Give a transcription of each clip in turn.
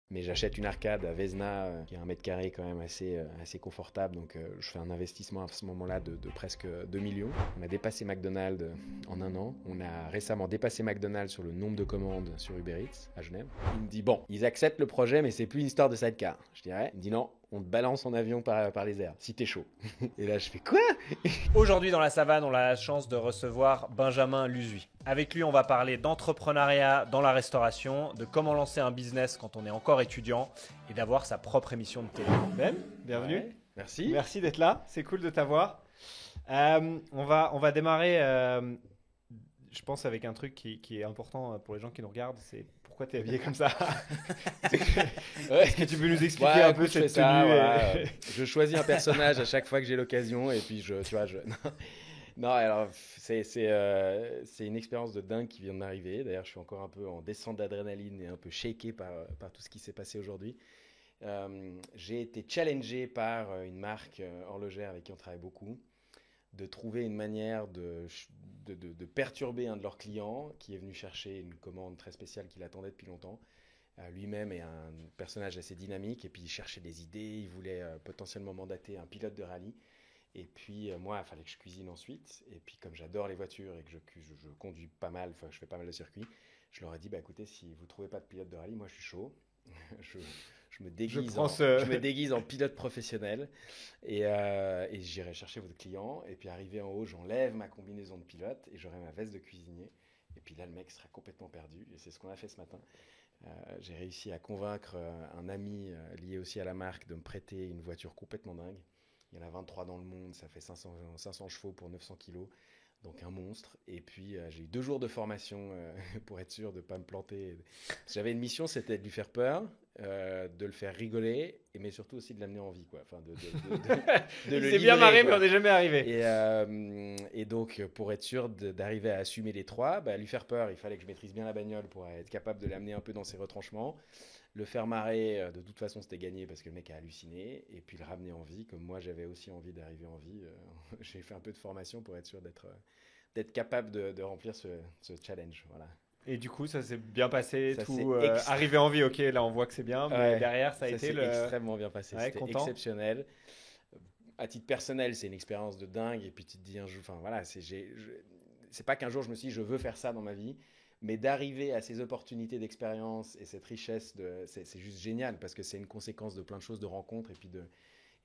Mais j'achète une arcade à Vesna, qui est 1 m² quand même assez confortable. Donc je fais un investissement à ce moment-là de presque 2 millions. On a dépassé McDonald's en un an. On a récemment dépassé McDonald's sur le nombre de commandes sur Uber Eats à Genève. Il me dit, bon, ils acceptent le projet, mais c'est plus une histoire de sidecar. Je dirais, il me dit non, on te balance en avion par les airs, si t'es chaud. Et là, je fais quoi? Aujourd'hui, dans la savane, on a la chance de recevoir Benjamin Luzuy. Avec lui, on va parler d'entrepreneuriat dans la restauration, de comment lancer un business quand on est encore étudiant et d'avoir sa propre émission de télé. Ben, bienvenue. Ouais, merci. Merci d'être là. C'est cool de t'avoir. On va démarrer, je pense, avec un truc qui est important pour les gens qui nous regardent. C'est pourquoi tu es habillé comme ça. Est-ce que tu peux nous expliquer un peu écoute, cette je fais ça, tenue voilà. Je choisis un personnage à chaque fois que j'ai l'occasion et puis tu vois, non, alors c'est une expérience de dingue qui vient de m'arriver. D'ailleurs, je suis encore un peu en descente d'adrénaline et un peu shaké par tout ce qui s'est passé aujourd'hui. J'ai été challengé par une marque horlogère avec qui on travaille beaucoup, de trouver une manière de perturber un de leurs clients qui est venu chercher une commande très spéciale qu'il attendait depuis longtemps. Lui-même est un personnage assez dynamique et puis il cherchait des idées, il voulait potentiellement mandater un pilote de rallye. Et puis moi, il fallait que je cuisine ensuite. Et puis comme j'adore les voitures et que je conduis pas mal, enfin je fais pas mal de circuits, je leur ai dit, bah écoutez, si vous trouvez pas de pilote de rallye, moi je suis chaud. je, je me déguise je me déguise en pilote professionnel et j'irai chercher votre client. Et puis arrivé en haut, j'enlève ma combinaison de pilote et j'aurai ma veste de cuisinier. Et puis là, le mec sera complètement perdu. Et c'est ce qu'on a fait ce matin. J'ai réussi à convaincre un ami lié aussi à la marque de me prêter une voiture complètement dingue. Il y en a 23 dans le monde, ça fait 500 chevaux pour 900 kilos, donc un monstre. Et puis j'ai eu 2 jours de formation pour être sûr de ne pas me planter. J'avais une mission, c'était de lui faire peur, de le faire rigoler, mais surtout aussi de l'amener en vie, quoi. Enfin, de le C'est bien livrer, marré, quoi. mais on n'est jamais arrivé. Et donc, pour être sûr d'arriver à assumer les trois, bah, lui faire peur, il fallait que je maîtrise bien la bagnole pour être capable de l'amener un peu dans ses retranchements. Le faire marrer, de toute façon, c'était gagné parce que le mec a halluciné. Et puis le ramener en vie, comme moi, j'avais aussi envie d'arriver en vie. J'ai fait un peu de formation pour être sûr d'être capable de remplir ce challenge. Voilà. Et du coup, ça s'est bien passé, Ça tout. s'est Arrivé en vie, ok, là on voit que c'est bien, mais Ouais, derrière, ça a ça été s'est le. extrêmement bien passé. Ouais, C'était content. exceptionnel. À titre personnel, c'est une expérience de dingue. Et puis tu te dis un jour, enfin voilà, c'est pas qu'un jour je me suis dit je veux faire ça dans ma vie, mais d'arriver à ces opportunités d'expérience et cette richesse, c'est juste génial parce que c'est une conséquence de plein de choses, de rencontres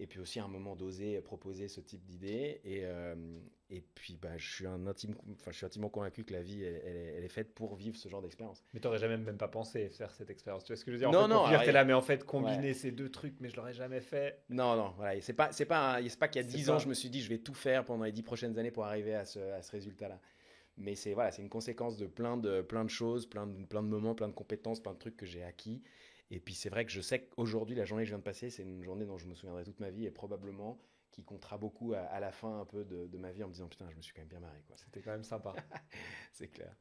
et puis aussi à un moment d'oser proposer ce type d'idée. Et puis bah, je suis intimement convaincu que la vie, elle est faite pour vivre ce genre d'expérience. Mais t'aurais jamais même pas pensé faire cette expérience. Tu vois ce que je veux dire? En Non, fait, non, pour finir, alors, t'es là, mais en fait, ouais. combiner ces deux trucs, mais je l'aurais jamais fait. Non, non, voilà. C'est pas qu'il y a C'est 10 ans, pas. je me suis dit, je vais tout faire pendant les 10 prochaines années pour arriver à ce résultat-là. Mais c'est une conséquence de plein de choses, plein de moments, plein de compétences, plein de trucs que j'ai acquis. Et puis c'est vrai que je sais qu'aujourd'hui, la journée que je viens de passer, c'est une journée dont je me souviendrai toute ma vie et probablement qui comptera beaucoup à la fin un peu de ma vie en me disant putain, je me suis quand même bien marré, quoi. C'était quand même sympa. C'est clair.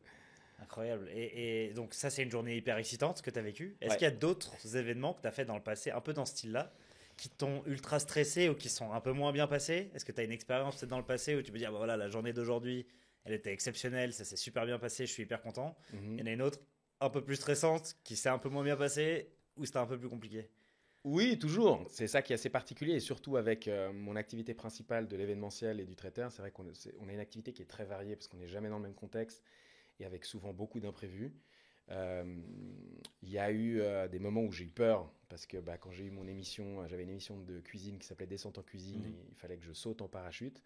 Incroyable. Et donc ça, c'est une journée hyper excitante que tu as vécue. Est-ce Ouais. qu'il y a d'autres événements que tu as fait dans le passé, un peu dans ce style-là, qui t'ont ultra stressé ou qui sont un peu moins bien passés? Est-ce que tu as une expérience peut-être dans le passé où tu peux dire, bah voilà, la journée d'aujourd'hui, elle était exceptionnelle, ça s'est super bien passé, je suis hyper content. Mhm. Il y en a une autre un peu plus stressante qui s'est un peu moins bien passée ou c'était un peu plus compliqué? Oui, toujours. C'est ça qui est assez particulier, et surtout avec mon activité principale de l'événementiel et du traiteur. C'est vrai on a une activité qui est très variée parce qu'on n'est jamais dans le même contexte et avec souvent beaucoup d'imprévus. Euh, Il y a eu des moments où j'ai eu peur parce que bah, quand j'ai eu mon émission, j'avais une émission de cuisine qui s'appelait Descente en cuisine et il fallait que je saute en parachute.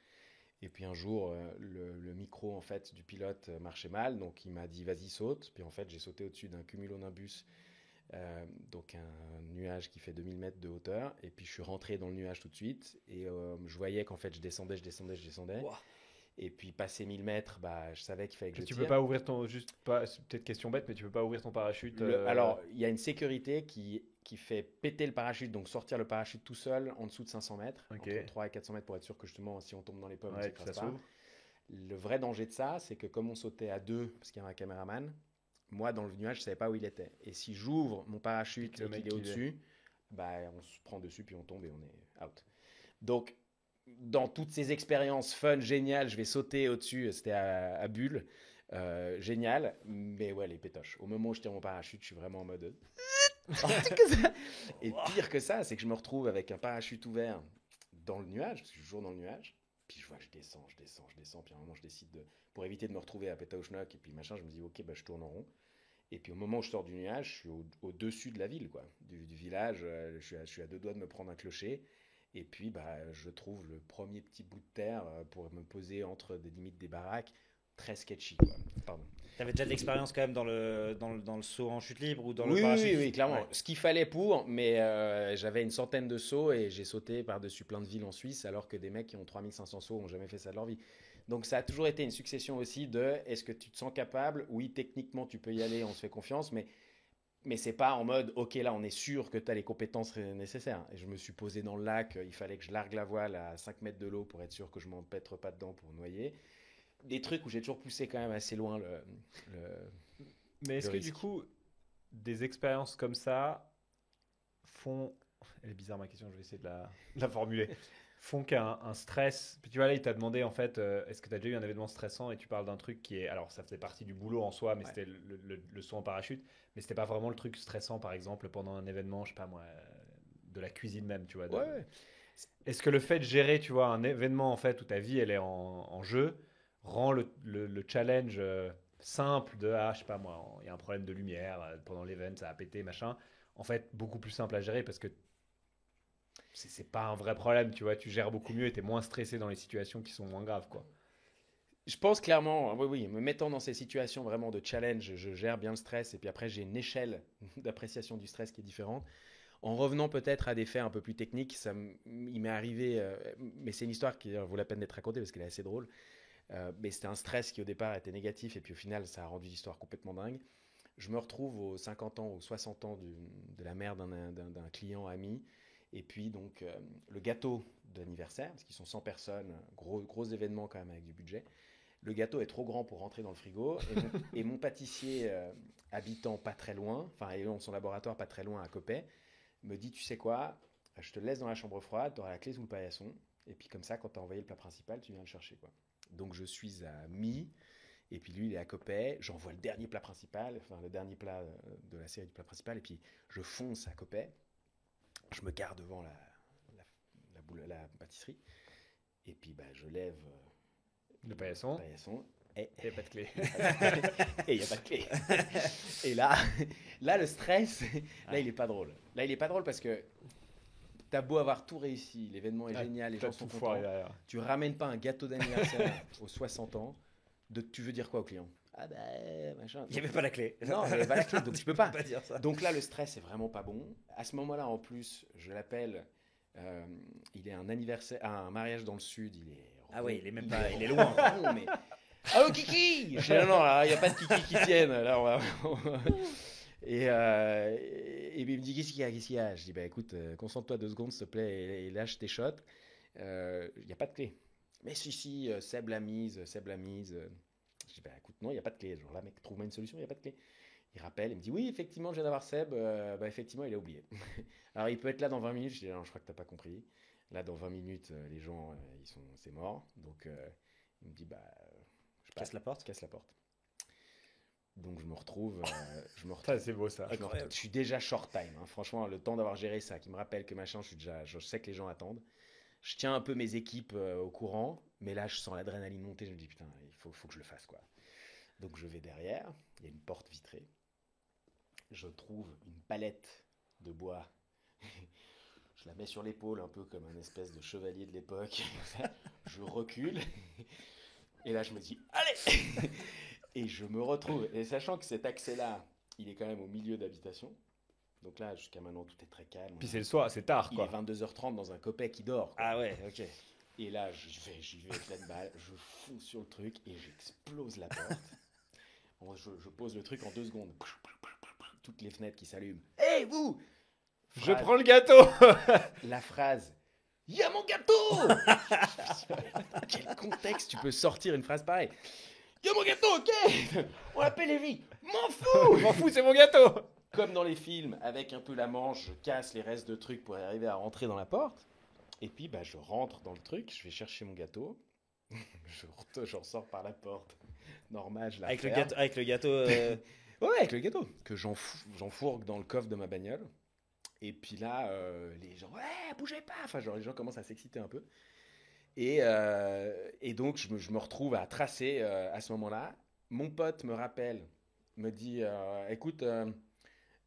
Et puis un jour, le micro en fait du pilote marchait mal, donc il m'a dit vas-y saute. Puis en fait j'ai sauté au-dessus d'un cumulonimbus, donc un nuage qui fait 2000 mètres de hauteur. Et puis je suis rentré dans le nuage tout de suite et je voyais qu'en fait je descendais. Ouah. Et puis passé 1000 mètres, bah, je savais qu'il fallait que je Tu tire. peux pas ouvrir ton. Juste pas. C'est peut-être question bête, mais tu peux pas ouvrir ton parachute. Alors, il y a une sécurité qui fait péter le parachute, donc sortir le parachute tout seul en dessous de 500 mètres, Ok. entre 3 et 400 mètres pour être sûr que justement, si on tombe dans les pommes, on ne Ouais, que s'écrase ça pas. s'ouvre. Le vrai danger de ça, c'est que comme on sautait à deux, parce qu'il y a un caméraman, moi dans le nuage, je ne savais pas où il était. Et si j'ouvre mon parachute Pique le et mec qu'il est qui au-dessus, bah, on se prend dessus, puis on tombe et on est out. Donc, dans toutes ces expériences fun, géniales, je vais sauter au-dessus, c'était à Bulle, génial, mais ouais, les pétoches. Au moment où je tire mon parachute, je suis vraiment en mode Et pire que ça, c'est que je me retrouve avec un parachute ouvert dans le nuage, parce que je suis toujours dans le nuage. Puis je vois que je descends. Puis à un moment, je décide pour éviter de me retrouver à Pétaouchnok et puis machin, je me dis, ok, bah, je tourne en rond. Et puis au moment où je sors du nuage, je suis au-dessus de la ville, quoi, du village. Je suis à 2 doigts de me prendre un clocher. Et puis bah, je trouve le premier petit bout de terre pour me poser entre des limites des baraques. Très sketchy, quoi. Pardon. T'avais déjà de l'expérience quand même dans le saut en chute libre ou dans le Oui, parachute? oui, clairement. Ouais. Ce qu'il fallait pour, mais j'avais une centaine de sauts et j'ai sauté par-dessus plein de villes en Suisse, alors que des mecs qui ont 3500 sauts n'ont jamais fait ça de leur vie. Donc ça a toujours été une succession aussi de est-ce que tu te sens capable? Oui, techniquement, tu peux y aller, on se fait confiance, mais c'est pas en mode ok, là, on est sûr que tu as les compétences nécessaires. Et je me suis posé dans le lac, il fallait que je largue la voile à 5 mètres de l'eau pour être sûr que je m'empêtre pas dedans pour noyer. Des trucs où j'ai toujours poussé quand même assez loin Mais est-ce le que risque. du coup, des expériences comme ça font. Elle est bizarre ma question, je vais essayer de la formuler. Font qu'un un stress. Puis tu vois, là, il t'a demandé en fait, est-ce que tu as déjà eu un événement stressant et tu parles d'un truc qui est. Alors, ça faisait partie du boulot en soi, mais Ouais. c'était le saut en parachute. Mais c'était pas vraiment le truc stressant, par exemple, pendant un événement, je sais pas moi, de la cuisine même, tu vois. Ouais. Est-ce que le fait de gérer, tu vois, un événement en fait où ta vie elle est en jeu rend le challenge simple de ah je sais pas moi, il y a un problème de lumière pendant l'event, ça a pété machin, en fait beaucoup plus simple à gérer parce que c'est pas un vrai problème, tu vois, tu gères beaucoup mieux et t'es moins stressé dans les situations qui sont moins graves quoi. Je pense clairement, oui, oui, me mettant dans ces situations vraiment de challenge, je gère bien le stress et puis après j'ai une échelle d'appréciation du stress qui est différente. En revenant peut-être à des faits un peu plus techniques, il m'est arrivé, mais c'est une histoire qui vaut la peine d'être racontée parce qu'elle est assez drôle. Mais c'était un stress qui au départ était négatif et puis au final ça a rendu l'histoire complètement dingue. Je me retrouve aux 50 ans ou 60 ans de la mère d'un client ami. Et puis donc le gâteau d'anniversaire, parce qu'ils sont 100 personnes, gros événement quand même avec du budget. Le gâteau est trop grand pour rentrer dans le frigo et mon pâtissier habitant pas très loin, enfin ayant son laboratoire pas très loin à Copet, me dit tu sais quoi, je te laisse dans la chambre froide, tu auras la clé sous le paillasson et puis comme ça quand tu as envoyé le plat principal, tu viens le chercher quoi. Donc je suis à mi et puis lui il est à Copet, j'envoie le dernier plat principal, enfin le dernier plat de la série du plat principal et puis je fonce à Copet, je me gare devant la pâtisserie et puis bah, je lève Le le paillasson, paillasson et il n'y a pas de clé. et il n'y a pas de clé. Et là, le stress, là, il est pas drôle. Là, il est pas drôle parce que t'as beau avoir tout réussi, l'événement est Ah, génial, les t'as gens sont tout foiré contents. derrière. Tu ramènes pas un gâteau d'anniversaire aux 60 ans. Tu veux dire quoi au client? Ah bah, machin. Il n'y avait pas la clé. Non, il n'y avait pas la clé, donc tu peux pas. Pas dire ça. Donc là, le stress est vraiment pas bon. À ce moment-là, en plus, je l'appelle. Il est un anniversaire, un mariage dans le sud. Il est. Ah ouais, il est même il pas, est il est loin. rond, mais allô Kiki. Je dis, non, non, là, il n'y a pas de Kiki qui tienne. Là, et puis il me dit qu'est-ce qu'il y a? Je dis bah écoute, concentre-toi 2 secondes s'il te plaît et lâche tes shots. Il n'y a pas de clé. Mais si, Seb l'a mise, Seb l'a mise. Je dis bah écoute, non, il n'y a pas de clé. Genre là, mec, trouve-moi une solution, il n'y a pas de clé. Il rappelle, il me dit oui, effectivement, je viens d'avoir Seb. Bah effectivement, il a oublié. Alors il peut être là dans 20 minutes. Je dis non, je crois que t'as pas compris. Là, dans 20 minutes, les gens, c'est mort. Donc il me dit bah je Casse la porte. casse la porte. Donc je me retrouve, Ça c'est beau ça. Incroyable. je suis déjà short time. Hein. Franchement, le temps d'avoir géré ça, qui me rappelle que machin, je sais que les gens attendent. Je tiens un peu mes équipes au courant, mais là, je sens l'adrénaline monter. Je me dis putain, il faut que je le fasse quoi. Donc je vais derrière. Il y a une porte vitrée. Je trouve une palette de bois. Je la mets sur l'épaule, un peu comme un espèce de chevalier de l'époque. Je recule. Et là, je me dis allez. Et je me retrouve, et sachant que cet accès-là, il est quand même au milieu d'habitation. Donc là, jusqu'à maintenant, tout est très calme. Puis c'est le soir, c'est tard Il est quoi. 22h30 dans un copec qui dort. Quoi. Ah ouais, ok. Et là, j'y vais pleine balle, je fonce sur le truc et j'explose la porte. Je pose le truc en 2 secondes. Toutes les fenêtres qui s'allument. Hé, vous! Je prends le gâteau. La phrase. Il y a mon gâteau! Quel contexte tu peux sortir une phrase pareille? Il y a mon gâteau, ok! On l'appelle Evie. M'en fous! M'en fous, c'est mon gâteau. Comme dans les films, avec un peu la manche, je casse les restes de trucs pour arriver à rentrer dans la porte. Et puis, bah, je rentre dans le truc, je vais chercher mon gâteau. Je ressors par la porte. Normal, je la Avec ferme. le gâteau Ouais, avec le gâteau, que j'enfourgue dans le coffre de ma bagnole. Et puis là, les gens, ouais, bougez pas. Enfin, genre, les gens commencent à s'exciter un peu. Et donc, je me retrouve à tracer à ce moment-là. Mon pote me rappelle, me dit, écoute,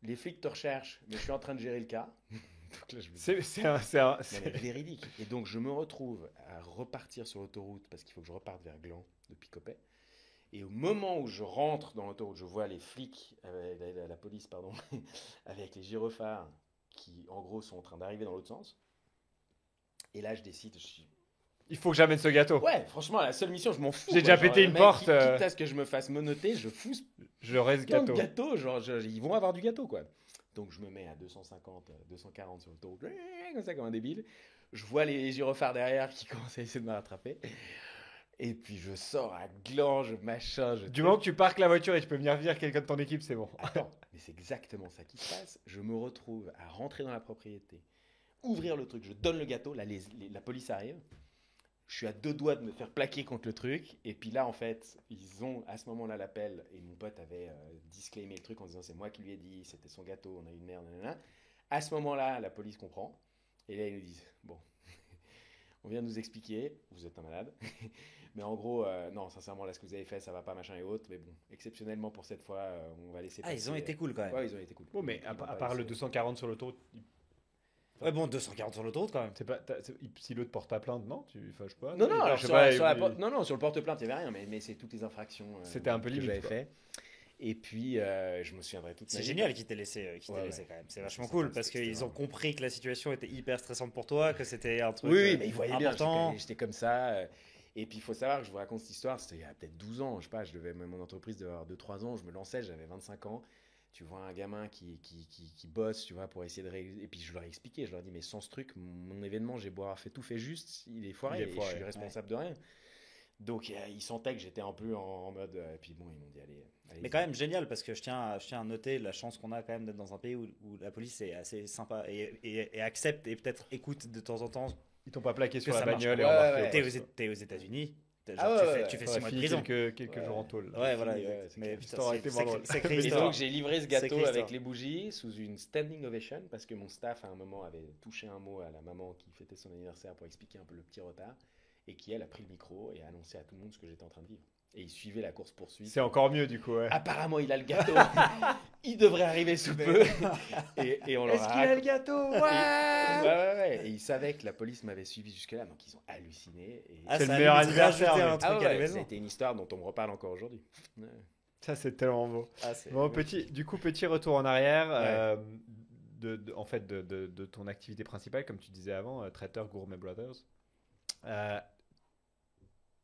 les flics te recherchent, mais je suis en train de gérer le cas. Donc là, je me dis, non, mais véridique. Et donc, je me retrouve à repartir sur l'autoroute parce qu'il faut que je reparte vers Gland depuis Coppet. Et au moment où je rentre dans l'autoroute, je vois les flics, la police, pardon, avec les gyrophares qui, en gros, sont en train d'arriver dans l'autre sens. Et là, je décide, Il faut que j'amène ce gâteau. ouais, franchement, la seule mission, je m'en fous. J'ai quoi. déjà Genre, pété le une mec, porte, Quitte à ce que je me fasse menotter, je fous Je reste plein de gâteau. gâteaux. Genre, ils vont avoir du gâteau, quoi. Donc, je me mets à 250, 240 sur l'autoroute, comme ça, comme un débile. Je vois les gyrophares derrière qui commencent à essayer de me rattraper. Et puis, je sors à glange, machin. Du moment que tu parques la voiture et tu peux venir virer quelqu'un de ton équipe, c'est bon. Attends, mais c'est exactement ça qui se passe. Je me retrouve à rentrer dans la propriété, ouvrir le truc, je donne le gâteau, là, la police arrive. Je suis à 2 doigts de me faire plaquer contre le truc. Et puis là, en fait, ils ont à ce moment-là l'appel. Et mon pote avait disclaimé le truc en disant c'est moi qui lui ai dit, c'était son gâteau, on a eu une merde, nanana. À ce moment-là, la police comprend. Et là, ils nous disent bon, on vient de nous expliquer, vous êtes un malade. Mais en gros, non, sincèrement, là, ce que vous avez fait, ça va pas, machin et autres. Mais bon, exceptionnellement pour cette fois, on va laisser passer. Ah, ils ont été cool quand même. Ouais, ils ont été cool. Bon, mais Ils à m'ont pas part le laissé- 240 sur l'autoroute, Ouais, bon, 240 sur l'autoroute quand même. si l'autre porte ta plainte, non enfin, je sais pas. Non, non, alors je sais sur, pas, sur la non, non, sur le porte-plainte, il n'y avait rien, mais c'est toutes les infractions C'était un peu que limite, j'avais quoi. fait. Et puis, je me souviendrai toute ma C'est vie. génial qu'ils t'aient laissé, Ouais, laissé ouais. quand même. C'est Ouais, vachement c'est cool sympa, parce c'était qu'ils ont vraiment- compris que la situation était hyper stressante pour toi, que c'était un truc Oui, oui, mais ils voyaient bien, important. j'étais comme ça. Et puis, il faut savoir que je vous raconte cette histoire, c'était il y a peut-être 12 ans, je sais pas, mon entreprise devait avoir 2-3 ans, je me lançais, j'avais 25 ans. Tu vois un gamin qui bosse, tu vois, pour essayer de régler. Et puis, je leur ai expliqué, je leur ai dit, mais sans ce truc, mon événement, j'ai beau avoir fait tout fait juste, il est foiré, Il est et foiré, je suis responsable de rien. Donc, ils sentaient que j'étais un peu en mode. Et puis, bon, ils m'ont dit, allez. Mais quand même génial parce que je tiens à noter la chance qu'on a quand même d'être dans un pays où la police est assez sympa et accepte et peut-être écoute de temps en temps. Ils t'ont pas plaqué sur Que la ça marche bagnole et pas. embarqué. Ouais, au T'es poste, aux, quoi. t'es aux États-Unis, Ah ouais, tu fais Ça 6 aurait mois de fini prison. quelques Ouais. jours en tôle. Ouais, voilà. Ouais, exact. c'est Mais clair. putain, Ça aurait été sacrée- drôle. sacrée Et histoire. donc j'ai livré ce gâteau Sacrée avec histoire. les bougies sous une standing ovation parce que mon staff à un moment avait touché un mot à la maman qui fêtait son anniversaire pour expliquer un peu le petit retard et qui elle a pris le micro et a annoncé à tout le monde ce que j'étais en train de vivre. Et il suivait la course poursuite. C'est encore mieux du coup. Ouais. Apparemment il a le gâteau. Il devrait arriver sous peu. Et on leur Est-ce qu'il a le gâteau? Ouais, ouais. Et ils savaient que la police m'avait suivi jusque-là, donc ils ont halluciné. Et... Ah, C'est ça le a meilleur limite anniversaire, rajouté mais- un truc à la ouais, maison. c'était une histoire dont on me reparle encore aujourd'hui. Ouais. Ça c'est tellement beau. Ah, c'est- Bon, petit retour en arrière. Ouais. En fait, de ton activité principale, comme tu disais avant, traiteur Gourmet Brothers.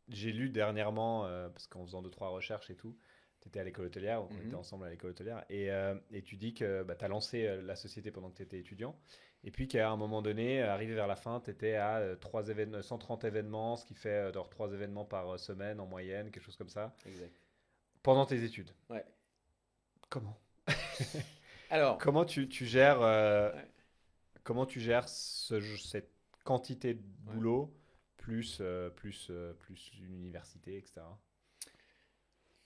J'ai lu dernièrement, parce qu'en faisant 2-3 recherches et tout, tu étais à l'école hôtelière, donc on Mhm. était ensemble à l'école hôtelière, et tu dis que tu as lancé la société pendant que tu étais étudiant, et puis qu'à un moment donné, arrivé vers la fin, tu étais à 130 événements, ce qui fait 3 événements par semaine en moyenne, quelque chose comme ça, Exact. pendant tes études. Ouais. Comment Alors, Comment tu gères, Ouais. comment tu gères cette quantité de boulot plus une université, etc.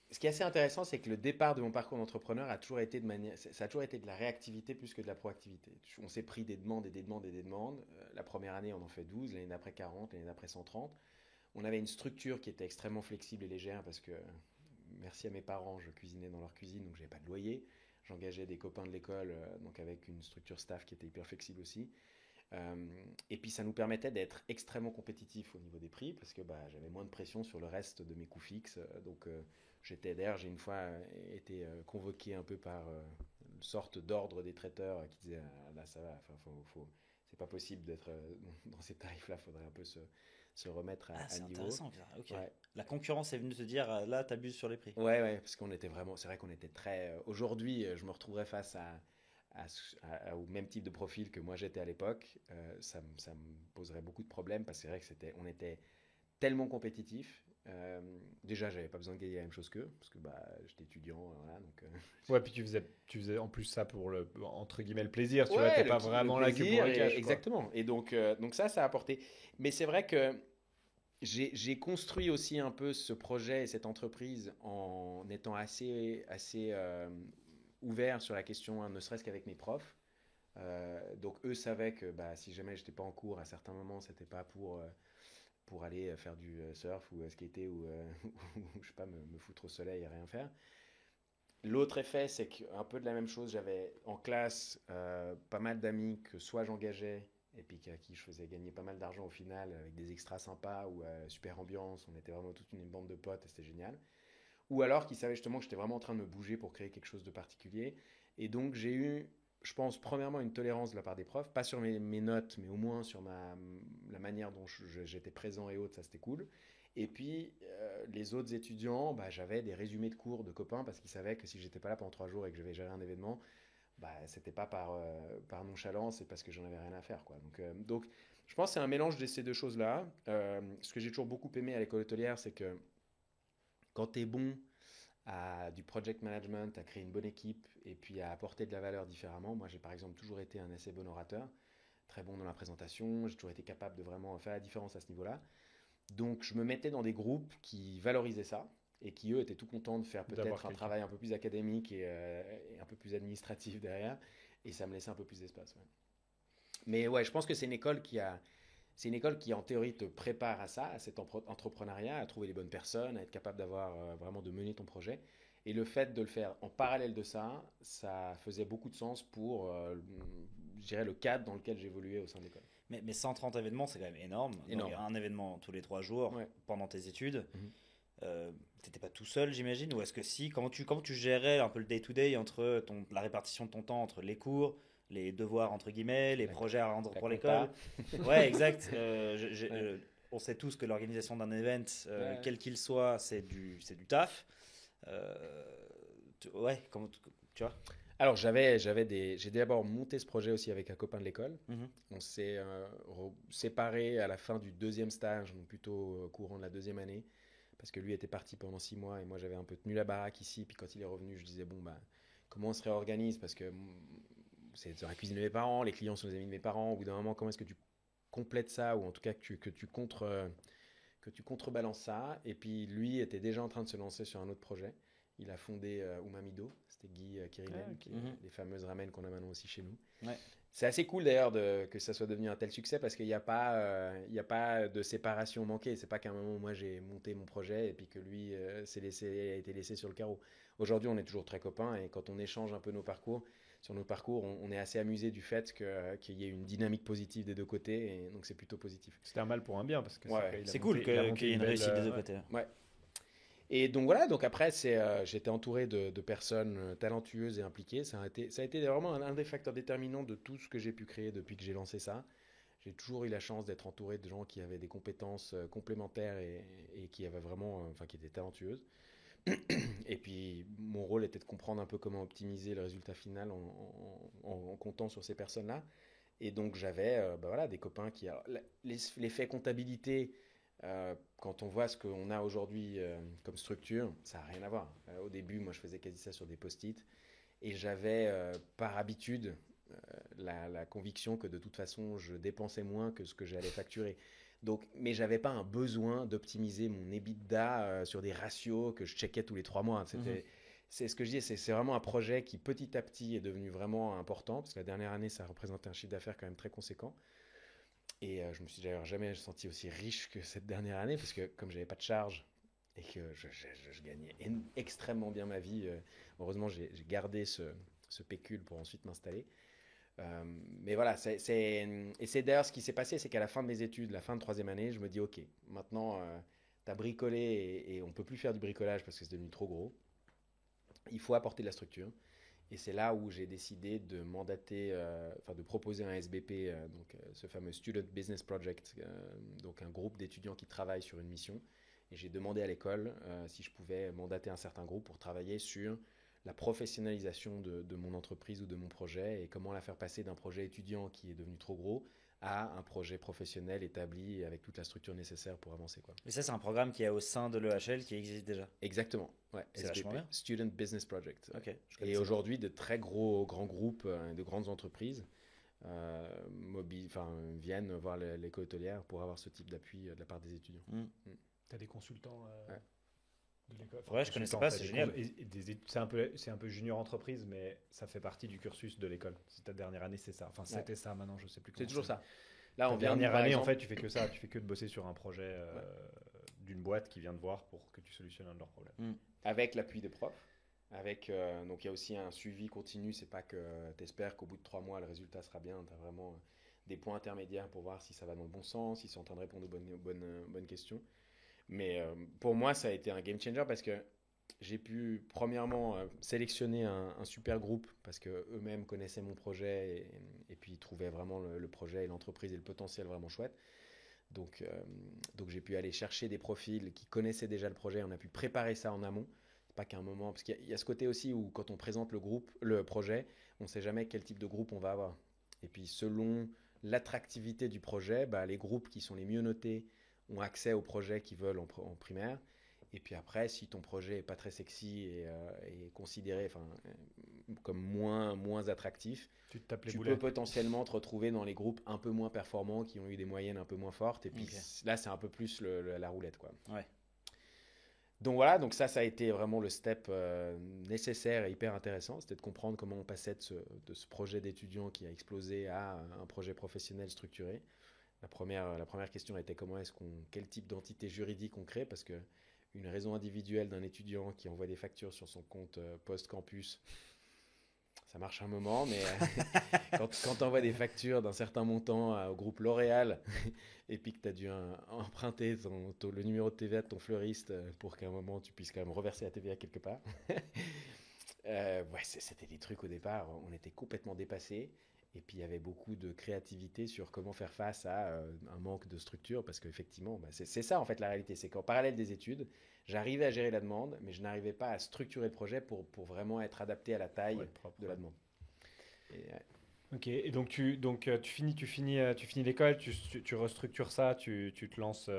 ce qui est assez intéressant, c'est que le départ de mon parcours d'entrepreneur a toujours été ça a toujours été de la réactivité plus que de la proactivité. On s'est pris des demandes et des demandes et des demandes. La première année, on en fait 12, l'année d'après 40, l'année d'après 130. On avait une structure qui était extrêmement flexible et légère parce que, merci à mes parents, je cuisinais dans leur cuisine, donc j'avais pas de loyer. J'engageais des copains de l'école, donc avec une structure staff qui était hyper flexible aussi. Et puis ça nous permettait d'être extrêmement compétitifs au niveau des prix parce que j'avais moins de pression sur le reste de mes coûts fixes. Donc j'ai une fois été convoqué un peu par une sorte d'ordre des traiteurs qui disait là ça va, c'est pas possible d'être dans ces tarifs-là, il faudrait un peu se remettre Ah, à c'est niveau. intéressant. Ok. Ouais. La concurrence est venue te dire là, t'abuses sur les prix. Ouais, parce qu'on était vraiment, c'est vrai qu'on était très. Aujourd'hui, je me retrouverais face au même type de profil que moi j'étais à l'époque. Ça me poserait beaucoup de problèmes parce que c'est vrai que on était tellement compétitifs. Déjà, j'avais pas besoin de gagner la même chose qu'eux parce que j'étais étudiant, voilà, donc. Ouais, puis tu faisais en plus ça pour le entre guillemets le plaisir, tu Ouais, vois, t'es le pas ki- vraiment le là que pour plaisir, un cash. Quoi. exactement. Et donc ça a apporté. Mais c'est vrai que j'ai construit aussi un peu ce projet et cette entreprise en étant assez ouvert sur la question, hein, ne serait-ce qu'avec mes profs. Donc eux savaient que bah, si jamais j'étais pas en cours à certains moments, c'était pas pour aller faire du surf ou skater ou je sais pas, me foutre au soleil et rien faire. L'autre effet, c'est qu'un peu de la même chose, j'avais en classe pas mal d'amis que soit j'engageais et puis à qui je faisais gagner pas mal d'argent au final avec des extras sympas ou super ambiance, on était vraiment toute une bande de potes et c'était génial. Ou alors qui savaient justement que j'étais vraiment en train de me bouger pour créer quelque chose de particulier. Et donc j'ai eu, je pense, premièrement une tolérance de la part des profs, pas sur mes notes, mais au moins sur la manière dont j'étais présent et autres, ça c'était cool. Et puis les autres étudiants, bah, j'avais des résumés de cours de copains parce qu'ils savaient que si j'étais pas là pendant 3 jours et que je vais gérer un événement, bah, c'était pas par nonchalance, c'est parce que j'en avais rien à faire, quoi. Donc je pense que c'est un mélange de ces deux choses-là. Ce que j'ai toujours beaucoup aimé à l'école hôtelière, c'est que quand tu es bon à du project management, à créer une bonne équipe et puis à apporter de la valeur différemment. Moi, j'ai par exemple toujours été un assez bon orateur, très bon dans la présentation, j'ai toujours été capable de vraiment faire la différence à ce niveau-là. Donc, je me mettais dans des groupes qui valorisaient ça et qui, eux, étaient tout contents de faire peut-être un travail un peu plus académique et un peu plus administratif derrière. Et ça me laissait un peu plus d'espace. Ouais. Mais ouais, je pense que c'est une école qui, en théorie, te prépare à ça, à cet entrepreneuriat, à trouver les bonnes personnes, à être capable d'avoir vraiment de mener ton projet. Et le fait de le faire en parallèle de ça, ça faisait beaucoup de sens pour, je dirais, le cadre dans lequel j'évoluais au sein de l'école. Mais 130 événements, c'est quand même énorme. Énorme. Donc, un événement tous les 3 jours Ouais. pendant tes études. Mhm. T'étais pas tout seul, j'imagine, ou est-ce que si, comment tu gérais un peu le day-to-day entre la répartition de ton temps entre les cours, les devoirs entre guillemets, les projets à rendre pour l'école. Ouais, exact. On sait tous que l'organisation d'un event, quel qu'il soit, c'est du taf. Ouais, tu vois. Alors j'ai d'abord monté ce projet aussi avec un copain de l'école. On s'est séparés à la fin du deuxième stage, donc plutôt au courant de la deuxième année, parce que lui était parti pendant 6 mois et moi j'avais un peu tenu la baraque ici. Puis quand il est revenu, je disais bon bah comment on se réorganise parce que c'est dans la cuisine de mes parents, les clients sont les amis de mes parents. Au bout d'un moment, comment est-ce que tu complètes ça ou en tout cas que tu contrebalances ça. Et puis lui était déjà en train de se lancer sur un autre projet. Il a fondé Umamido, c'était Guy Kirilen, qui est les fameuses ramen qu'on a maintenant aussi chez nous. Ouais. C'est assez cool d'ailleurs que ça soit devenu un tel succès parce qu'il n'y a pas de séparation manquée. C'est pas qu'à un moment où moi j'ai monté mon projet et puis que lui a été laissé sur le carreau. Aujourd'hui, on est toujours très copains et quand on échange un peu sur nos parcours, on est assez amusé du fait qu'il y ait une dynamique positive des deux côtés et donc c'est plutôt positif. C'était un mal pour un bien parce que c'est cool qu'il y ait une réussite des deux côtés. Ouais. Et donc voilà, donc après, j'étais entouré de personnes talentueuses et impliquées. Ça a été vraiment un des facteurs déterminants de tout ce que j'ai pu créer depuis que j'ai lancé ça. J'ai toujours eu la chance d'être entouré de gens qui avaient des compétences complémentaires et qui avaient vraiment, enfin, qui étaient talentueuses. Et puis, mon rôle était de comprendre un peu comment optimiser le résultat final en comptant sur ces personnes-là. Et donc, j'avais voilà, des copains qui... Alors, l'effet comptabilité... quand on voit ce qu'on a aujourd'hui comme structure, ça n'a rien à voir. Au début, moi, je faisais quasi ça sur des post-it et j'avais par habitude la conviction que de toute façon, je dépensais moins que ce que j'allais facturer. Donc, mais j'avais pas un besoin d'optimiser mon EBITDA sur des ratios que je checkais tous les 3 mois. C'est ce que je dis, c'est vraiment un projet qui petit à petit est devenu vraiment important parce que la dernière année, ça représentait un chiffre d'affaires quand même très conséquent. Et je me suis d'ailleurs jamais senti aussi riche que cette dernière année, parce que comme j'avais pas de charge et que je gagnais extrêmement bien ma vie, heureusement j'ai gardé ce pécule pour ensuite m'installer. Mais voilà, et c'est d'ailleurs ce qui s'est passé, c'est qu'à la fin de mes études, la fin de troisième année, je me dis ok, maintenant t'as bricolé et on peut plus faire du bricolage parce que c'est devenu trop gros. Il faut apporter de la structure. Et c'est là où j'ai décidé de mandater, de proposer un SBP, ce fameux Student Business Project, donc un groupe d'étudiants qui travaillent sur une mission. Et j'ai demandé à l'école si je pouvais mandater un certain groupe pour travailler sur la professionnalisation de mon entreprise ou de mon projet et comment la faire passer d'un projet étudiant qui est devenu trop gros à un projet professionnel établi avec toute la structure nécessaire pour avancer, quoi. Et ça, c'est un programme qui est au sein de l'EHL qui existe déjà. Exactement. Ouais, c'est vachement bien. Student Business Project. Okay, et aujourd'hui, de très grands groupes, de grandes entreprises viennent voir l'école hôtelière pour avoir ce type d'appui de la part des étudiants. Tu as des consultants Ouais. de l'école. Ouais, je connaissais pas, c'est génial. C'est un peu junior entreprise, mais ça fait partie du cursus de l'école. C'est ta dernière année, c'est ça. Enfin, c'était ça, maintenant, je sais plus comment C'est toujours c'est. ça. Là, Ta on vient dernière par année, en exemple- fait, tu fais que ça. Tu fais que de bosser sur un projet d'une boîte qui vient te voir pour que tu solutionnes un de leurs problèmes. Avec l'appui des profs. Donc il y a aussi un suivi continu, c'est pas que tu espères qu'au bout de 3 mois le résultat sera bien, tu as vraiment des points intermédiaires pour voir si ça va dans le bon sens, s'ils sont en train de répondre aux bonnes questions. Mais pour moi ça a été un game changer parce que j'ai pu premièrement sélectionner un super groupe parce que eux-mêmes connaissaient mon projet et puis ils trouvaient vraiment le projet et l'entreprise et le potentiel vraiment chouette. Donc j'ai pu aller chercher des profils qui connaissaient déjà le projet, on a pu préparer ça en amont. C'est pas qu'un moment, parce qu'il y a ce côté aussi où quand on présente le projet, on ne sait jamais quel type de groupe on va avoir. Et puis selon l'attractivité du projet, bah, les groupes qui sont les mieux notés ont accès au projet qu'ils veulent en primaire. Et puis après, si ton projet est pas très sexy et considéré comme moins attractif, Tu te tapes les tu boulets. peux potentiellement te retrouver dans les groupes un peu moins performants qui ont eu des moyennes un peu moins fortes. Et puis Ok. là, c'est un peu plus la roulette, quoi. Ouais. Donc voilà, donc ça a été vraiment le step nécessaire et hyper intéressant. C'était de comprendre comment on passait de ce projet d'étudiant qui a explosé à un projet professionnel structuré. La première question était quel type d'entité juridique on crée, parce que une raison individuelle d'un étudiant qui envoie des factures sur son compte post-campus, ça marche un moment, mais quand tu envoies des factures d'un certain montant au groupe L'Oréal et puis que tu as dû emprunter le numéro de TVA de ton fleuriste pour qu'à un moment tu puisses quand même reverser la TVA quelque part. Ouais, c'était des trucs au départ, on était complètement dépassés. Et puis il y avait beaucoup de créativité sur comment faire face à un manque de structure, parce qu'effectivement, bah, c'est ça en fait la réalité, c'est qu'en parallèle des études, j'arrivais à gérer la demande, mais je n'arrivais pas à structurer le projet pour vraiment être adapté à la taille Pour être propre, de la ouais. demande. Et, Ok, et donc tu finis l'école, tu restructures ça, tu te lances.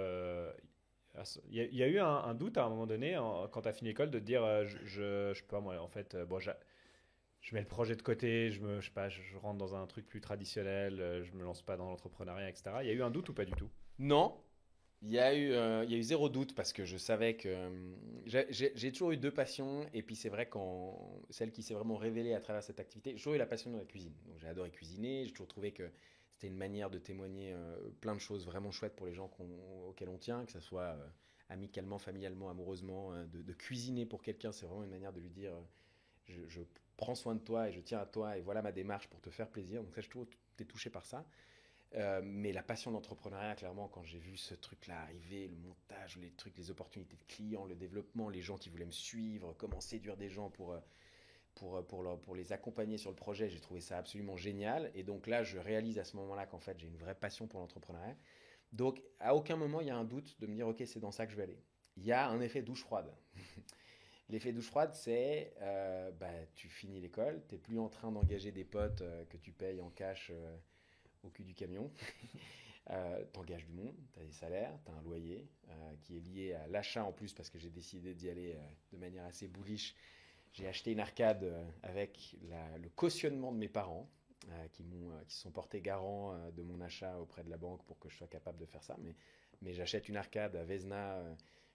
Il y a eu un doute à un moment donné, quand tu as fini l'école, de te dire je sais pas moi, en fait, bon, je mets le projet de côté, je sais pas, je rentre dans un truc plus traditionnel, je me lance pas dans l'entrepreneuriat, etc. Il y a eu un doute ou pas du tout? non, il y a eu zéro doute parce que je savais que j'ai toujours eu deux passions, et puis c'est vrai quand celle qui s'est vraiment révélée à travers cette activité, j'ai toujours eu la passion de la cuisine. Donc j'ai adoré cuisiner, j'ai toujours trouvé que c'était une manière de témoigner plein de choses vraiment chouettes pour les gens auxquels on tient, que ce soit amicalement, familialement, amoureusement, de cuisiner pour quelqu'un, c'est vraiment une manière de lui dire je prends soin de toi et je tiens à toi et voilà ma démarche pour te faire plaisir. Donc ça, je trouve que tu es touché par ça. Mais la passion d'entrepreneuriat, clairement, quand j'ai vu ce truc-là arriver, le montage, les trucs, les opportunités de clients, le développement, les gens qui voulaient me suivre, comment séduire des gens pour les accompagner sur le projet, j'ai trouvé ça absolument génial. Et donc là, je réalise à ce moment-là qu'en fait, j'ai une vraie passion pour l'entrepreneuriat. Donc à aucun moment, il y a un doute de me dire, ok, c'est dans ça que je vais aller. Il y a un effet douche froide. L'effet douche froide, c'est bah, tu finis l'école, tu n'es plus en train d'engager des potes que tu payes en cash au cul du camion. T'engages du monde, t'as des salaires, t'as un loyer qui est lié à l'achat en plus, parce que j'ai décidé d'y aller de manière assez bullish. J'ai acheté une arcade avec le cautionnement de mes parents qui se sont portés garants de mon achat auprès de la banque pour que je sois capable de faire ça. Mais j'achète une arcade à Vesna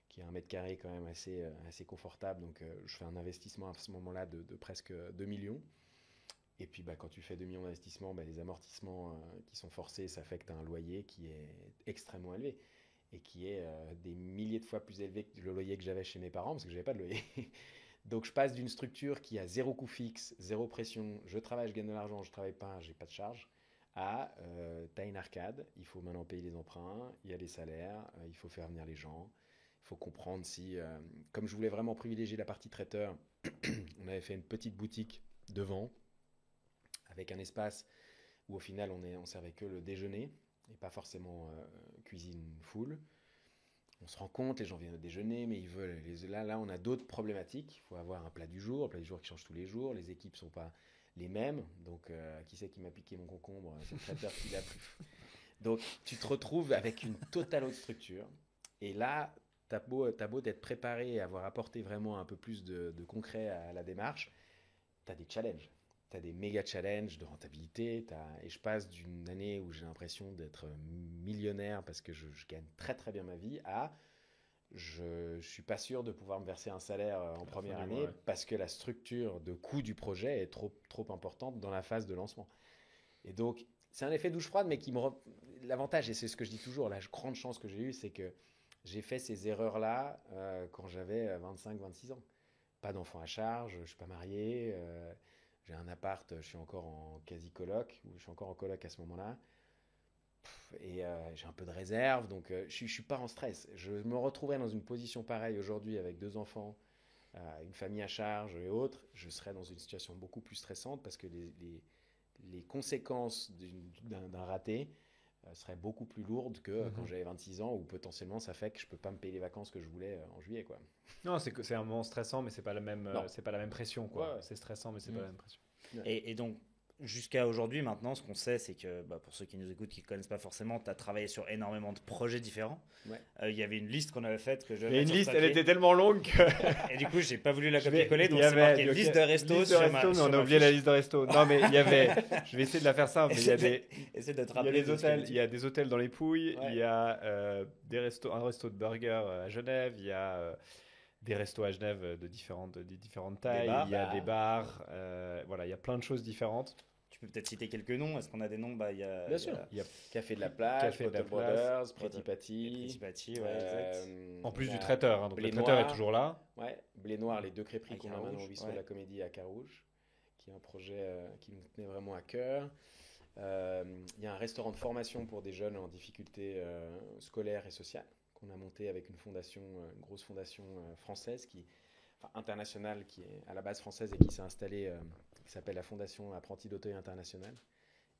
qui a 1 m² quand même assez confortable. Donc je fais un investissement à ce moment-là de presque 2 millions. Et puis bah, quand tu fais 2 millions d'investissements, bah, les amortissements qui sont forcés, ça fait que tu as un loyer qui est extrêmement élevé et qui est des milliers de fois plus élevé que le loyer que j'avais chez mes parents, parce que j'avais pas de loyer. Donc je passe d'une structure qui a zéro coût fixe, zéro pression, je travaille, je gagne de l'argent, je travaille pas, j'ai pas de charge, à t'as une arcade, il faut maintenant payer les emprunts, il y a des salaires, il faut faire venir les gens, il faut comprendre si, comme je voulais vraiment privilégier la partie traiteur, on avait fait une petite boutique devant, avec un espace où au final on servait que le déjeuner et pas forcément cuisine full. On se rend compte, les gens viennent au déjeuner, mais ils veulent. Là, on a d'autres problématiques. Il faut avoir un plat du jour qui change tous les jours. Les équipes ne sont pas les mêmes. Donc, qui c'est qui m'a piqué mon concombre? C'est le traiteur qui l'a pris. Donc, tu te retrouves avec une totale autre structure. Et là, t'as beau d'être préparé et avoir apporté vraiment un peu plus de concret à la démarche, tu as des challenges. as des méga challenges de rentabilité. Et je passe d'une année où j'ai l'impression d'être millionnaire parce que je gagne très très bien ma vie à je suis pas sûr de pouvoir me verser un salaire en première année parce que la structure de coût du projet est trop importante dans la phase de lancement. Et donc, c'est un effet douche froide, mais l'avantage, et c'est ce que je dis toujours, la grande chance que j'ai eue, c'est que j'ai fait ces erreurs-là quand j'avais 25-26 ans. Pas d'enfant à charge, je suis pas marié, j'ai un appart, je suis encore en quasi-coloc, ou je suis encore en coloc à ce moment-là. Et j'ai un peu de réserve, donc je suis pas en stress. Je me retrouverais dans une position pareille aujourd'hui avec 2 enfants, une famille à charge et autres. Je serais dans une situation beaucoup plus stressante parce que les conséquences d'un raté seraient beaucoup plus lourdes que quand j'avais 26 ans, où potentiellement ça fait que je peux pas me payer les vacances que je voulais en juillet, quoi. Non, c'est un moment stressant, mais c'est pas la même, c'est pas la même pression, quoi. Ouais. C'est stressant, mais c'est pas la même pression. Et donc, jusqu'à aujourd'hui, maintenant, ce qu'on sait, c'est que pour ceux qui nous écoutent, qui ne connaissent pas forcément, tu as travaillé sur énormément de projets différents. Ouais. Il y avait une liste qu'on avait faite. Mais une liste, elle était tellement longue que. Et du coup, j'ai pas voulu la copier-coller, donc il y c'est marqué avait liste de resto. Mais on a oublié la liste de resto. Non, mais il y avait. Je vais essayer de la faire simple. Mais il y a des. Essaie de te Il y a rappeler des hôtels. Il y a des hôtels dans les Pouilles. Ouais. Il y a un resto de burgers à Genève. Il y a des restos à Genève de différentes tailles. bars. Il y a des bars. Voilà, il y a plein de choses différentes. Tu peux peut-être citer quelques noms. Est-ce qu'on a des noms? Il y a, Bien sûr. Il y a Café de la Plage, Café de la Bottle Brothers, Plage, Pretty Patty. Pretty Patty, ouais, exact. en plus il y du a traiteur. Hein, donc Blé le traiteur Noir. est toujours là. Ouais, Blé Noir, les 2 crêperies À qu'on a maintenant au Carouge, Bistrot ouais. de la Comédie à Carouge, qui est un projet qui nous tenait vraiment à cœur. Il y a un restaurant de formation pour des jeunes en difficulté scolaire et sociale qu'on a monté avec une fondation, une grosse fondation française internationale qui est à la base française et qui s'est installée, qui s'appelle la Fondation Apprentis d'Auteuil International,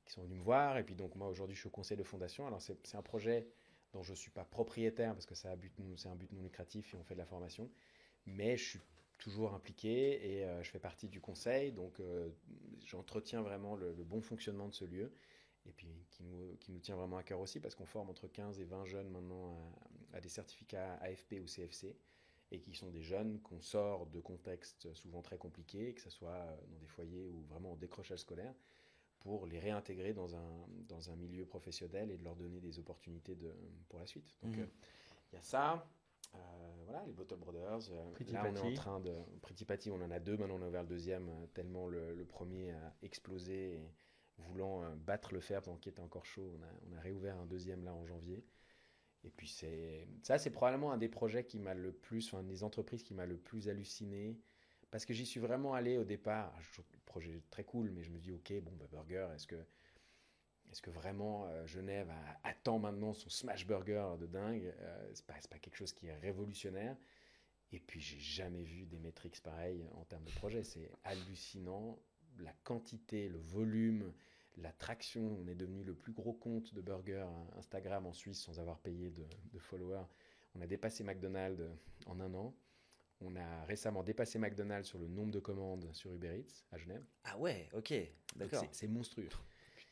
qui sont venus me voir. Et puis donc moi aujourd'hui je suis au conseil de fondation. Alors c'est un projet dont je ne suis pas propriétaire parce que c'est un but non lucratif et on fait de la formation, mais je suis toujours impliqué et je fais partie du conseil, donc j'entretiens vraiment le bon fonctionnement de ce lieu et puis qui nous tient vraiment à cœur aussi parce qu'on forme entre 15 et 20 jeunes maintenant à des certificats AFP ou CFC et qui sont des jeunes qu'on sort de contextes souvent très compliqués, que ce soit dans des foyers ou vraiment en décrochage scolaire, pour les réintégrer dans un milieu professionnel et de leur donner des opportunités pour la suite. Donc il y a ça. Voilà, les Bottle Brothers. Là, on est en train de. Pretty Patty, on en a 2, maintenant on a ouvert le deuxième, tellement le premier a explosé. Et voulant battre le fer pendant qu'il était encore chaud, on a réouvert un deuxième là en janvier. Et puis c'est probablement un des projets qui m'a le plus, enfin, des entreprises qui m'a le plus halluciné. Parce que j'y suis vraiment allé au départ. Le projet est très cool, mais je me dis, ok, bon, burger, est-ce que vraiment Genève attend maintenant son smash burger de dingue? C'est pas quelque chose qui est révolutionnaire. Et puis j'ai jamais vu des métriques pareilles en termes de projet. C'est hallucinant. La quantité, le volume, la traction. On est devenu le plus gros compte de burgers Instagram en Suisse sans avoir payé de followers. On a dépassé McDonald's en 1 an. On a récemment dépassé McDonald's sur le nombre de commandes sur Uber Eats à Genève. Ah ouais, ok, d'accord. C'est monstrueux.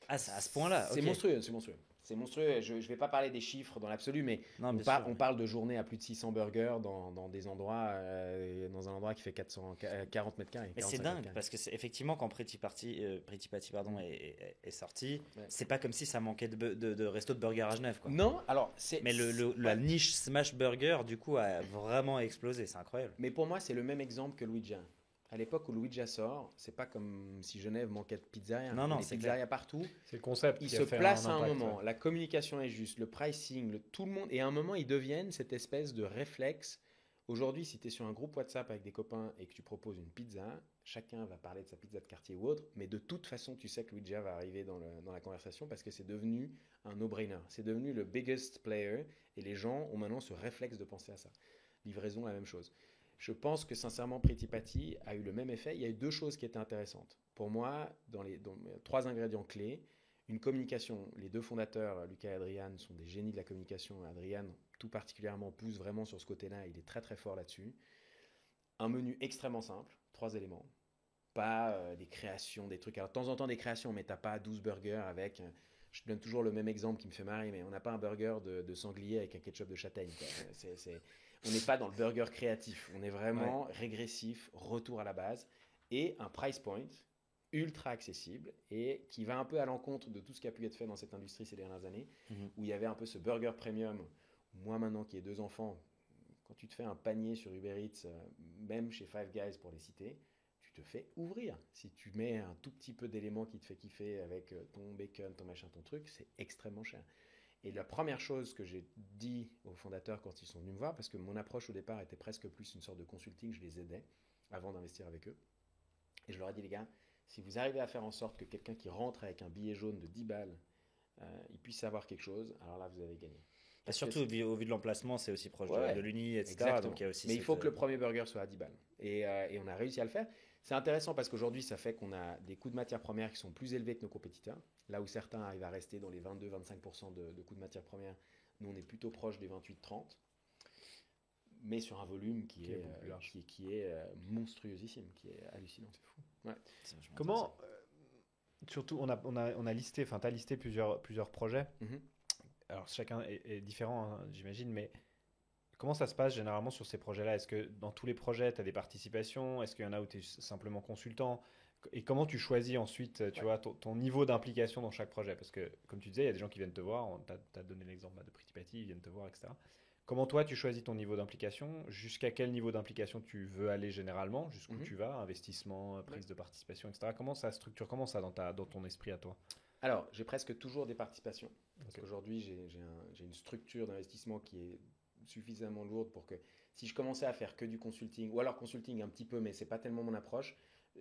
Ah, c'est à ce point-là. C'est ok. monstrueux, c'est monstrueux. C'est monstrueux. Je ne vais pas parler des chiffres dans l'absolu, mais Non, on parle de journées à plus de 600 burgers dans des endroits, dans un endroit qui fait 40 mètres carrés. Mais c'est dingue parce que effectivement quand Pretty Patty pardon, est sorti, c'est pas comme si ça manquait de resto de burger à Genève, quoi. Non, alors Mais la niche smash burger du coup a vraiment explosé, c'est incroyable. Mais pour moi, c'est le même exemple que Luigi. À l'époque où Luigi sort, c'est pas comme si Genève manquait de pizzeria. Non, c'est pizzerias partout. C'est le concept. Il qui se a fait place à un impact, moment. ouais. La communication est juste, le pricing, tout le monde. Et à un moment, ils deviennent cette espèce de réflexe. Aujourd'hui, si tu es sur un groupe WhatsApp avec des copains et que tu proposes une pizza, chacun va parler de sa pizza de quartier ou autre, mais de toute façon, tu sais que Luigi va arriver dans la conversation parce que c'est devenu un no-brainer. C'est devenu le biggest player et les gens ont maintenant ce réflexe de penser à ça. Livraison, la même chose. Je pense que sincèrement, Pretty Patty a eu le même effet. Il y a eu 2 choses qui étaient intéressantes. Pour moi, dans 3 ingrédients clés, une communication. Les 2 fondateurs, Lucas et Adrian, sont des génies de la communication. Adrian, tout particulièrement, pousse vraiment sur ce côté-là. Il est très très fort là-dessus. Un menu extrêmement simple, 3 éléments. Pas des créations, des trucs. Alors de temps en temps des créations, mais t'as pas 12 burgers avec... Je te donne toujours le même exemple qui me fait marrer, mais on n'a pas un burger de sanglier avec un ketchup de châtaigne. On n'est pas dans le burger créatif. On est vraiment régressif, retour à la base. Et un price point ultra accessible et qui va un peu à l'encontre de tout ce qui a pu être fait dans cette industrie ces dernières années, où il y avait un peu ce burger premium. Moi maintenant qui ai 2 enfants, quand tu te fais un panier sur Uber Eats, même chez Five Guys pour les citer, tu te fais ouvrir. Si tu mets un tout petit peu d'éléments qui te fait kiffer avec ton bacon, ton machin, ton truc, c'est extrêmement cher. Et la première chose que j'ai dit aux fondateurs quand ils sont venus me voir, parce que mon approche au départ était presque plus une sorte de consulting, je les aidais avant d'investir avec eux. Et je leur ai dit, les gars, si vous arrivez à faire en sorte que quelqu'un qui rentre avec un billet jaune de 10 balles, il puisse savoir quelque chose, alors là, vous avez gagné. Surtout au vu de l'emplacement, c'est aussi proche Ouais, de l'Uni, etc. exactement. Donc il y a aussi Mais il cette, faut que le premier burger soit à 10 balles. Et on a réussi à le faire. C'est intéressant parce qu'aujourd'hui, ça fait qu'on a des coûts de matières premières qui sont plus élevés que nos compétiteurs. Là où certains arrivent à rester dans les 22-25% de coûts de matières premières, nous, on est plutôt proche des 28-30. Mais sur un volume qui est monstrueusissime, qui est hallucinant. C'est fou. Ouais. c'est vachement Comment, surtout, on a listé, enfin, tu as listé plusieurs projets. Mhm. Alors, chacun est différent, hein, j'imagine, mais comment ça se passe généralement sur ces projets-là? Est-ce que dans tous les projets, tu as des participations? Est-ce qu'il y en a où tu es simplement consultant? Et comment tu choisis ensuite, tu vois, ton niveau d'implication dans chaque projet? Parce que, comme tu disais, il y a des gens qui viennent te voir. Tu as donné l'exemple de Pretty Patty, ils viennent te voir, etc. Comment toi, tu choisis ton niveau d'implication? Jusqu'à quel niveau d'implication tu veux aller généralement? Jusqu'où tu vas? Investissement, prise de participation, etc. Comment ça structure? Comment ça dans ton esprit à toi? Alors, j'ai presque toujours des participations. Parce Ok. qu'aujourd'hui, j'ai une structure d'investissement qui est suffisamment lourde pour que si je commençais à faire que du consulting, ou alors consulting un petit peu, mais c'est pas tellement mon approche,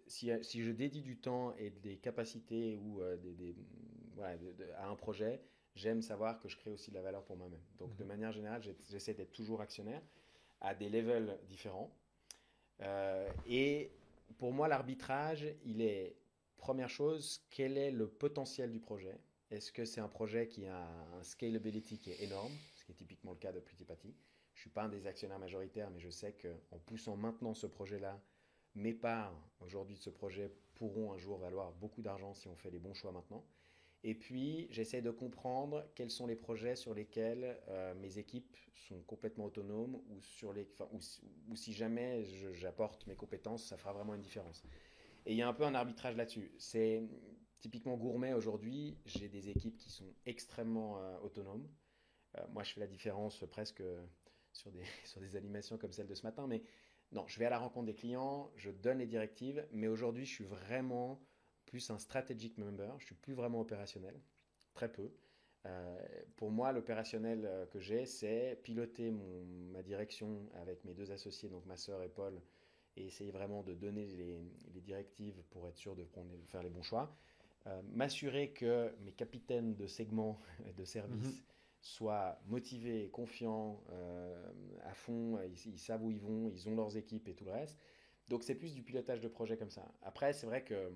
si je dédie du temps et des capacités ou voilà, à un projet, j'aime savoir que je crée aussi de la valeur pour moi-même. Donc, de manière générale, j'essaie d'être toujours actionnaire à des levels différents. Et pour moi, l'arbitrage, il est, première chose, quel est le potentiel du projet? Est-ce que c'est un projet qui a un scalability qui est énorme, ce qui est typiquement le cas de Pretty Patty? Je ne suis pas un des actionnaires majoritaires, mais je sais qu'en poussant maintenant ce projet-là, mes parts aujourd'hui de ce projet pourront un jour valoir beaucoup d'argent si on fait les bons choix maintenant. Et puis, j'essaie de comprendre quels sont les projets sur lesquels mes équipes sont complètement autonomes ou si jamais j'apporte mes compétences, ça fera vraiment une différence. Et il y a un peu un arbitrage là-dessus. C'est typiquement gourmet aujourd'hui, j'ai des équipes qui sont extrêmement autonomes. Moi, je fais la différence presque sur des animations comme celle de ce matin, mais non, je vais à la rencontre des clients, je donne les directives, mais aujourd'hui, je suis vraiment plus un strategic member, je suis plus vraiment opérationnel, très peu. Pour moi, l'opérationnel que j'ai, c'est piloter ma direction avec mes 2 associés, donc ma sœur et Paul, et essayer vraiment de donner les directives pour être sûr de faire les bons choix. M'assurer que mes capitaines de segments de service soient motivés, confiants, à fond, ils savent où ils vont, ils ont leurs équipes et tout le reste. Donc c'est plus du pilotage de projet comme ça. Après, c'est vrai que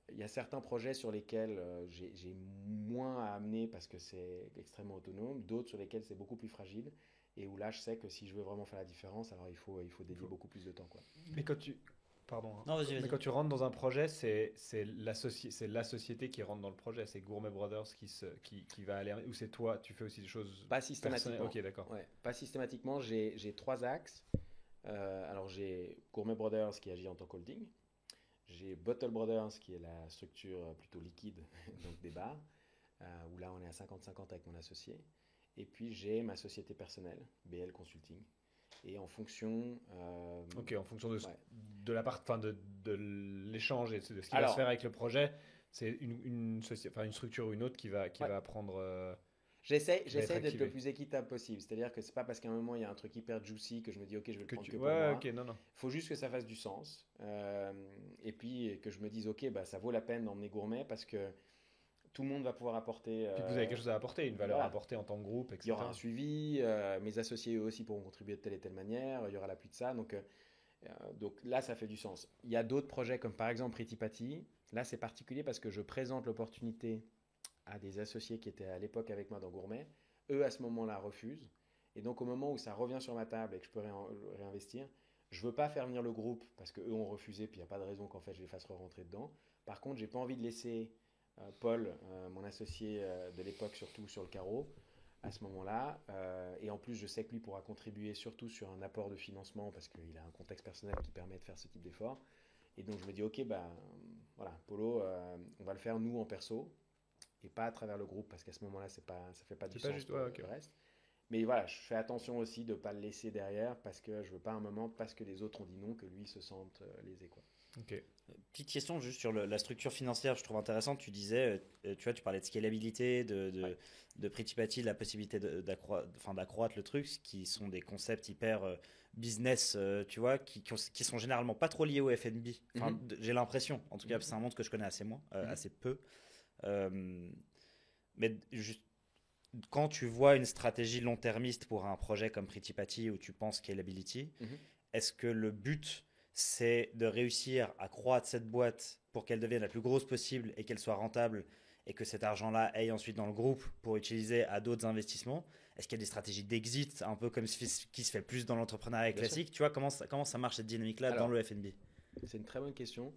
il y a certains projets sur lesquels j'ai moins à amener parce que c'est extrêmement autonome, d'autres sur lesquels c'est beaucoup plus fragile et où là je sais que si je veux vraiment faire la différence, alors il faut dédier beaucoup plus de temps, quoi. Mais quand tu, pardon, hein. Non, vas-y, Mais vas-y. quand tu rentres dans un projet, c'est la société qui rentre dans le projet. C'est Gourmet Brothers qui va aller, ou c'est toi, tu fais aussi des choses Pas personnelles. systématiquement. Ok, d'accord. Ouais, pas systématiquement. J'ai 3 axes. Alors j'ai Gourmet Brothers qui agit en tant qu'holding. J'ai Bottle Brothers qui est la structure plutôt liquide, donc des bars, où là on est à 50-50 avec mon associé. Et puis j'ai ma société personnelle, BL Consulting. Et en fonction. Ok, en fonction de, Ouais. de la part, enfin de l'échange et de ce qui va Alors, se faire avec le projet, c'est une structure ou une autre qui va ouais. prendre. J'essaie Qui va être d'être le activée. plus équitable possible. C'est-à-dire que c'est pas parce qu'à un moment il y a un truc hyper juicy que je me dis ok, je vais le prendre que pour Ouais, moi. ok, non, non. Il faut juste que ça fasse du sens. Et puis que je me dise ok, bah, ça vaut la peine d'emmener Gourmet parce que tout le monde va pouvoir apporter. Puis que vous avez quelque chose à apporter, une valeur à Voilà. apporter en tant que groupe, Il y aura etc. un suivi, mes associés eux aussi pourront contribuer de telle et telle manière, il y aura l'appui de ça. Donc là, ça fait du sens. Il y a d'autres projets comme par exemple Pretty Patty. Là, c'est particulier parce que je présente l'opportunité à des associés qui étaient à l'époque avec moi dans Gourmet. Eux, à ce moment-là, refusent. Et donc, au moment où ça revient sur ma table et que je peux réinvestir, je veux pas faire venir le groupe parce qu'eux ont refusé, puis il n'y a pas de raison qu'en fait je les fasse rentrer dedans. Par contre, j'ai pas envie de laisser Paul, mon associé de l'époque, surtout sur le carreau à ce moment-là. Et en plus, je sais que lui pourra contribuer surtout sur un apport de financement parce qu'il a un contexte personnel qui permet de faire ce type d'effort. Et donc, je me dis, ok, bah, Voilà, Polo, on va le faire nous en perso et pas à travers le groupe parce qu'à ce moment-là, ça fait pas du C'est pas sens juste, pour ouais, le ok. reste. Mais voilà, je fais attention aussi de ne pas le laisser derrière parce que je veux pas un moment, parce que les autres ont dit non, que lui se sente lésé, quoi. Ok. Petite question juste sur la structure financière, je trouve intéressante. Tu disais, tu vois, tu parlais de scalabilité, Ouais. de Pretty Patty, de la possibilité d'accroître le truc, ce qui sont des concepts hyper business, tu vois, qui sont généralement pas trop liés au F&B. Enfin, Mhm, j'ai l'impression, en tout cas, mhm, c'est un monde que je connais assez, mhm. assez peu. Euh, mais juste, quand tu vois une stratégie long-termiste pour un projet comme Pretty Patty où tu penses scalability, Mhm. est-ce que le but, c'est de réussir à croître cette boîte pour qu'elle devienne la plus grosse possible et qu'elle soit rentable et que cet argent-là aille ensuite dans le groupe pour utiliser à d'autres investissements? Est-ce qu'il y a des stratégies d'exit, un peu comme ce qui se fait plus dans l'entrepreneuriat Bien sûr. classique? Tu vois, comment ça marche cette dynamique-là dans Alors, le F&B? c'est une très bonne question.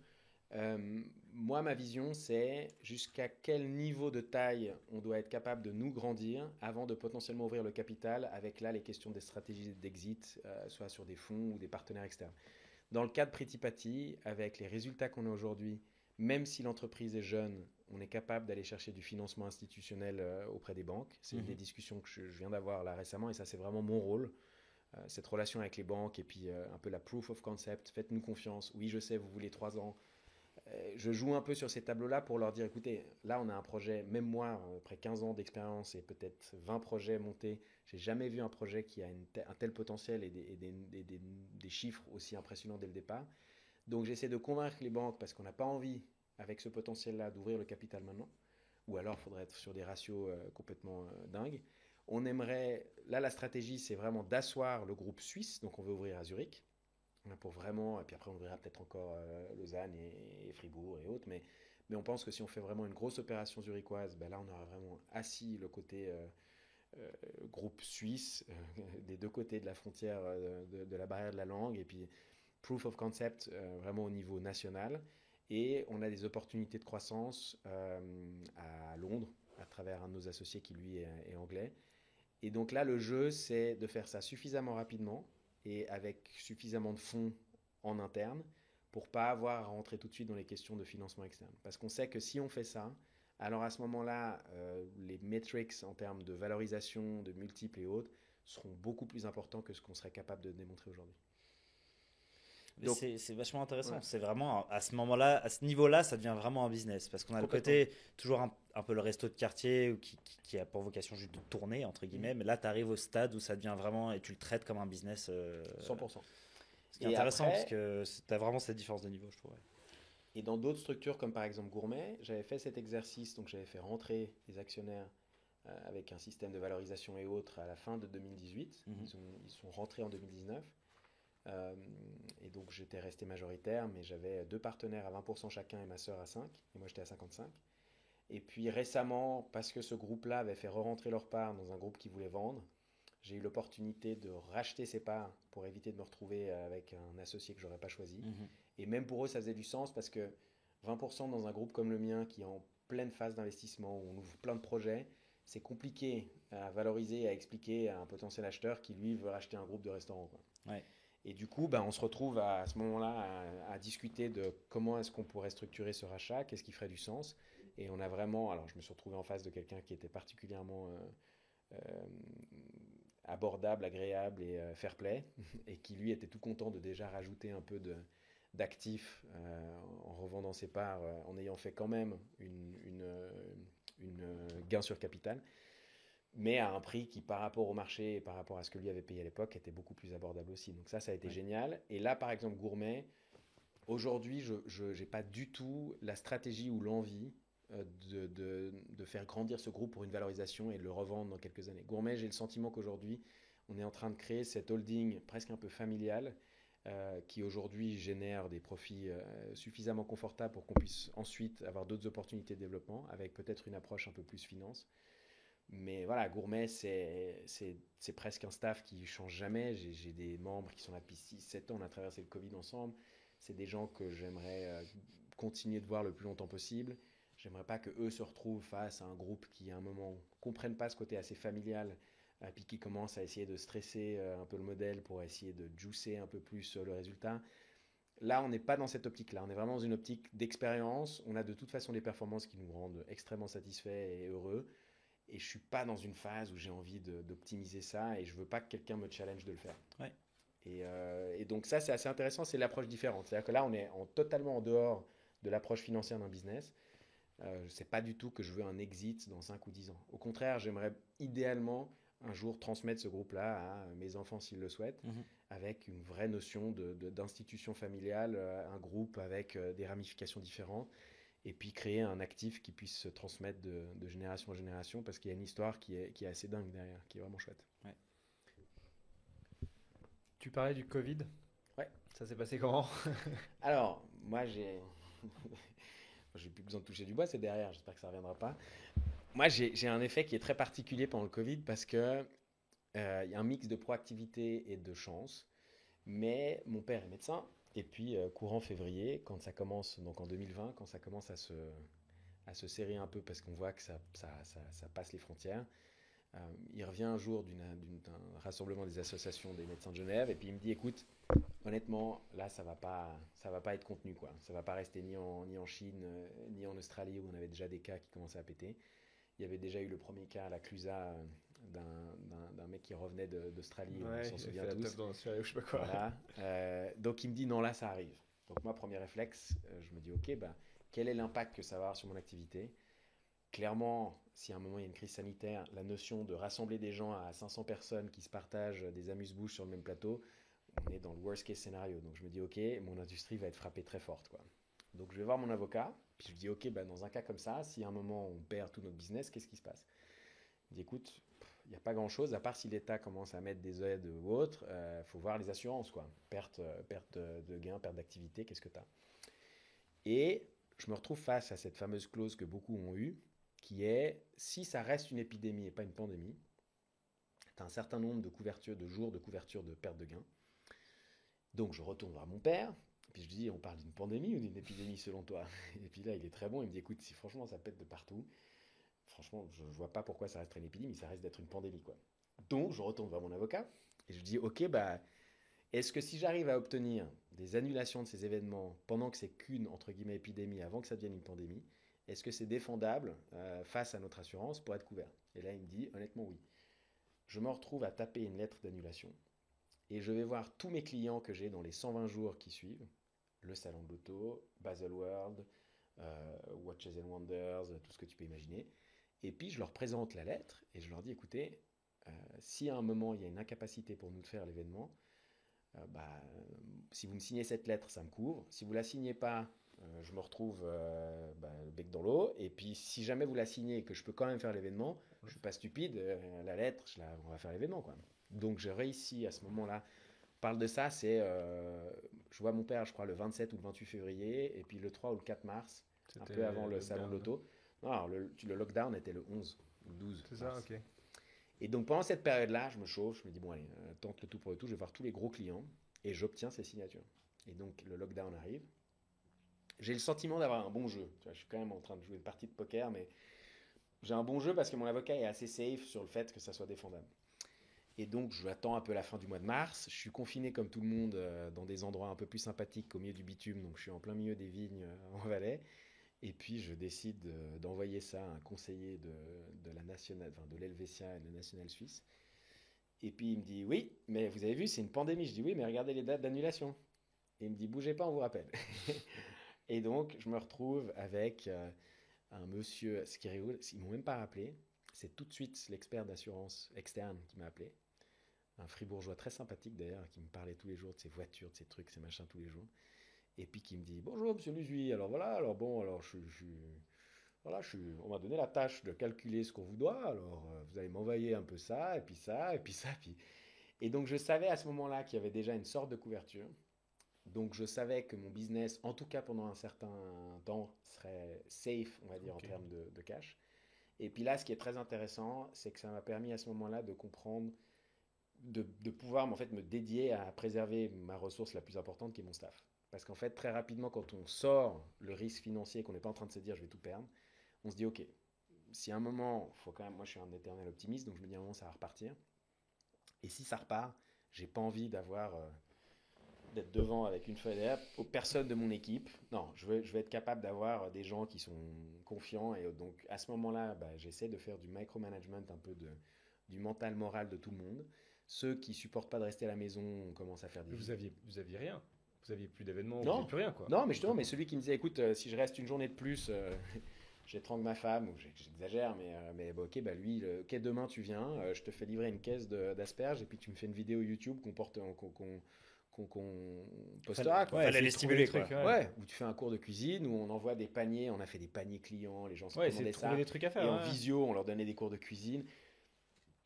Moi, ma vision, c'est jusqu'à quel niveau de taille on doit être capable de nous grandir avant de potentiellement ouvrir le capital avec là les questions des stratégies d'exit, soit sur des fonds ou des partenaires externes. Dans le cas de Pretty Patty, avec les résultats qu'on a aujourd'hui, même si l'entreprise est jeune, on est capable d'aller chercher du financement institutionnel auprès des banques. C'est une des Mhm. discussions que je viens d'avoir là récemment et ça c'est vraiment mon rôle. Cette relation avec les banques et puis un peu la proof of concept, faites-nous confiance. Oui, je sais, vous voulez 3 ans. Je joue un peu sur ces tableaux-là pour leur dire, écoutez, là on a un projet, même moi, après 15 ans d'expérience et peut-être 20 projets montés, j'ai jamais vu un projet qui a un tel potentiel et des chiffres aussi impressionnants dès le départ. Donc j'essaie de convaincre les banques parce qu'on n'a pas envie, avec ce potentiel-là, d'ouvrir le capital maintenant. Ou alors il faudrait être sur des ratios complètement dingues. On aimerait, là la stratégie c'est vraiment d'asseoir le groupe suisse, donc on veut ouvrir à Zurich, pour vraiment, et puis après on ouvrira peut-être encore Lausanne et Fribourg et autres, mais on pense que si on fait vraiment une grosse opération zurichoise, ben là on aura vraiment assis le côté groupe suisse des deux côtés de la frontière de la barrière de la langue, et puis proof of concept vraiment au niveau national. Et on a des opportunités de croissance à Londres, à travers un de nos associés qui lui est anglais. Et donc là, le jeu, c'est de faire ça suffisamment rapidement et avec suffisamment de fonds en interne pour pas avoir à rentrer tout de suite dans les questions de financement externe. Parce qu'on sait que si on fait ça, alors à ce moment-là, les metrics en termes de valorisation, de multiples et autres seront beaucoup plus importants que ce qu'on serait capable de démontrer aujourd'hui. Mais Donc, c'est vachement intéressant. ouais, C'est vraiment à ce moment-là, à ce niveau-là, ça devient vraiment un business parce qu'on a le complètement. côté toujours un peu le resto de quartier qui a pour vocation juste de tourner entre Mhm. guillemets. Mais là, tu arrives au stade où ça devient vraiment et tu le traites comme un business. 100%. Ce qui est Et intéressant parce après, que tu as vraiment cette différence de niveau, je trouve. Ouais. et dans d'autres structures comme par exemple Gourmet, j'avais fait cet exercice, donc j'avais fait rentrer les actionnaires avec un système de valorisation et autres à la fin de 2018. Mhm. Ils sont rentrés en 2019. Euh, et donc j'étais resté majoritaire, mais j'avais deux partenaires à 20% chacun et ma sœur à 5, et moi j'étais à 55. Et puis récemment, parce que ce groupe-là avait fait re-rentrer leurs parts dans un groupe qui voulait vendre, j'ai eu l'opportunité de racheter ses parts pour éviter de me retrouver avec un associé que j'aurais pas choisi. Mhm. Et même pour eux, ça faisait du sens parce que 20% dans un groupe comme le mien qui est en pleine phase d'investissement, où on ouvre plein de projets, c'est compliqué à valoriser, à expliquer à un potentiel acheteur qui lui veut racheter un groupe de restaurants, quoi. Ouais. Et du coup, ben, on se retrouve à ce moment-là à discuter de comment est-ce qu'on pourrait structurer ce rachat, qu'est-ce qui ferait du sens. Et on a vraiment, alors je me suis retrouvé en face de quelqu'un qui était particulièrement euh, abordable, agréable et fair play, et qui lui était tout content de déjà rajouter un peu d'actifs en revendant ses parts, en ayant fait quand même une gain sur capital, mais à un prix qui, par rapport au marché et par rapport à ce que lui avait payé à l'époque, était beaucoup plus abordable aussi. Donc ça a été Ouais. génial. Et là, par exemple, Gourmet, aujourd'hui, je n'ai pas du tout la stratégie ou l'envie de faire grandir ce groupe pour une valorisation et de le revendre dans quelques années. Gourmet, j'ai le sentiment qu'aujourd'hui, on est en train de créer cette holding presque un peu familiale qui aujourd'hui génère des profits suffisamment confortables pour qu'on puisse ensuite avoir d'autres opportunités de développement avec peut-être une approche un peu plus finance. Mais voilà, Gourmet, c'est presque un staff qui change jamais. J'ai des membres qui sont là depuis 6 7 ans. On a traversé le Covid ensemble. C'est des gens que j'aimerais continuer de voir le plus longtemps possible. J'aimerais pas que eux se retrouvent face à un groupe qui, à un moment, comprenne pas ce côté assez familial, puis qui commence à essayer de stresser un peu le modèle pour essayer de juicer un peu plus le résultat. là, on n'est pas dans cette optique-là. On est vraiment dans une optique d'expérience. On a de toute façon des performances qui nous rendent extrêmement satisfaits et heureux. Et je suis pas dans une phase où j'ai envie d'optimiser ça et je veux pas que quelqu'un me challenge de le faire. Ouais. Et donc ça, c'est assez intéressant. C'est l'approche différente. C'est-à-dire que là, on est totalement en dehors de l'approche financière d'un business. C'est pas du tout que je veux un exit dans 5 ou 10 ans. Au contraire, j'aimerais idéalement un jour transmettre ce groupe-là à mes enfants s'ils le souhaitent, avec une vraie notion d'institution familiale, un groupe avec des ramifications différentes, et puis créer un actif qui puisse se transmettre de génération en génération, parce qu'il y a une histoire qui est assez dingue derrière, qui est vraiment chouette. Ouais. Tu parlais du Covid. Ouais. Ça s'est passé comment? Alors, moi j'ai plus besoin de toucher du bois, c'est derrière, j'espère que ça ne reviendra pas. Moi, j'ai un effet qui est très particulier pendant le Covid parce que y a un mix de proactivité et de chance. Mais mon père est médecin, et puis courant février, quand ça commence, donc en 2020, quand ça commence à se serrer un peu parce qu'on voit que ça passe les frontières, il revient un jour d'un rassemblement des associations des médecins de Genève, et puis il me dit, écoute, honnêtement, là, ça va pas être contenu, quoi. Ça va pas rester ni en Chine, ni en Australie, où on avait déjà des cas qui commençaient à péter. Il y avait déjà eu le premier cas à la Clusa d'un mec qui revenait d'Australie, on s'en souvient tous. Dans je sais pas quoi. Voilà. Donc il me dit, non, là, ça arrive. Donc moi, premier réflexe, je me dis, ok, bah, quel est l'impact que ça va avoir sur mon activité? Clairement, si à un moment il y a une crise sanitaire, la notion de rassembler des gens à 500 personnes qui se partagent des amuse-bouches sur le même plateau, on est dans le worst case scénario. Donc je me dis, ok, mon industrie va être frappée très forte, quoi. Donc je vais voir mon avocat, puis je lui dis, ok, bah, dans un cas comme ça, si à un moment on perd tout notre business, qu'est-ce qui se passe? Il dit, écoute, il n'y a pas grand-chose, à part si l'État commence à mettre des aides ou autre, faut voir les assurances, quoi. Perte de gains, perte d'activité, qu'est-ce que tu as? Et je me retrouve face à cette fameuse clause que beaucoup ont eue, qui est, si ça reste une épidémie et pas une pandémie, tu as un certain nombre de jours de couverture de perte de gains. Donc je retourne voir mon père, puis je lui dis, on parle d'une pandémie ou d'une épidémie selon toi? Et puis là, il est très bon, il me dit, écoute, si franchement ça pète de partout, franchement, je ne vois pas pourquoi ça resterait une épidémie, ça reste d'être une pandémie, quoi. Donc je retourne voir mon avocat, et je lui dis, ok, bah, est-ce que si j'arrive à obtenir des annulations de ces événements pendant que c'est qu'une, entre guillemets, épidémie, avant que ça devienne une pandémie, est-ce que c'est défendable face à notre assurance pour être couvert? Et là, il me dit, honnêtement, oui. Je me retrouve à taper une lettre d'annulation et je vais voir tous mes clients que j'ai dans les 120 jours qui suivent, le salon de l'auto, Baselworld, Watches and Wonders, tout ce que tu peux imaginer. Et puis je leur présente la lettre et je leur dis, écoutez, si à un moment il y a une incapacité pour nous de faire l'événement, bah, si vous me signez cette lettre, ça me couvre. Si vous la signez pas, je me retrouve le bec dans l'eau. Et puis si jamais vous la signez et que je peux quand même faire l'événement, je suis pas stupide, la lettre, on va faire l'événement, quoi. Donc j'ai réussi à ce moment-là. On parle de ça, je vois mon père, je crois, le 27 ou le 28 février, et puis le 3 ou le 4 mars, un peu avant le salon de l'auto. Non, alors le lockdown était le 11 ou 12 C'est mars. ça, ok. Et donc pendant cette période-là, je me chauffe, je me dis, bon allez, tente le tout pour le tout, je vais voir tous les gros clients, et j'obtiens ces signatures. Et donc le lockdown arrive. J'ai le sentiment d'avoir un bon jeu. Tu vois, je suis quand même en train de jouer une partie de poker, mais j'ai un bon jeu parce que mon avocat est assez safe sur le fait que ça soit défendable. Et donc, je attends un peu la fin du mois de mars. Je suis confiné comme tout le monde dans des endroits un peu plus sympathiques au milieu du bitume. Donc, je suis en plein milieu des vignes en Valais. Et puis, je décide d'envoyer ça à un conseiller de la nationale, enfin, de l'Helvetia et de la nationale suisse. Et puis, il me dit, oui, mais vous avez vu, c'est une pandémie. Je dis, oui, mais regardez les dates d'annulation. Et il me dit, bougez pas, on vous rappelle. Et donc, je me retrouve avec un monsieur, ce qui est rigolo, ils m'ont même pas rappelé. C'est tout de suite l'expert d'assurance externe qui m'a appelé. Un fribourgeois très sympathique d'ailleurs, qui me parlait tous les jours de ses voitures, de ses trucs, ses machins tous les jours. Et puis qui me dit, bonjour monsieur Luzuy, alors voilà, alors bon, alors voilà, on m'a donné la tâche de calculer ce qu'on vous doit, alors vous allez m'envoyer un peu ça, et puis ça, et puis ça, puis... Et donc je savais à ce moment-là qu'il y avait déjà une sorte de couverture. Donc je savais que mon business, en tout cas pendant un certain temps, serait safe, on va dire, en termes de cash. Et puis là, ce qui est très intéressant, c'est que ça m'a permis à ce moment-là de comprendre, de pouvoir en fait me dédier à préserver ma ressource la plus importante qui est mon staff. Parce qu'en fait, très rapidement, quand on sort le risque financier, qu'on n'est pas en train de se dire je vais tout perdre, on se dit ok, si à un moment, faut quand même, moi je suis un éternel optimiste, donc je me dis à un moment ça va repartir. Et si ça repart, j'ai pas envie d'avoir d'être devant avec une feuille derrière aux personnes de mon équipe. Non, je veux être capable d'avoir des gens qui sont confiants. Et donc, à ce moment-là, bah, j'essaie de faire du micromanagement, un peu du mental, moral de tout le monde. Ceux qui supportent pas de rester à la maison, on commence à faire des... Vous aviez rien. Vous aviez plus d'événements, vous Non, aviez plus rien, quoi. non, mais justement, mais celui qui me disait, écoute, si je reste une journée de plus, j'étrangle ma femme, ou j'exagère, mais bon, ok, bah lui, ok, demain tu viens, je te fais livrer une caisse d'asperges, et puis tu me fais une vidéo YouTube qu'on postera, quoi. Fallait les essayer de trouver stimuler, des trucs, quoi. Ouais, où tu fais un cours de cuisine, où on envoie des paniers, on a fait des paniers clients, les gens se Ouais, essayer de commandaient trouver ça, des trucs à faire. et en ouais. visio, on leur donnait des cours de cuisine.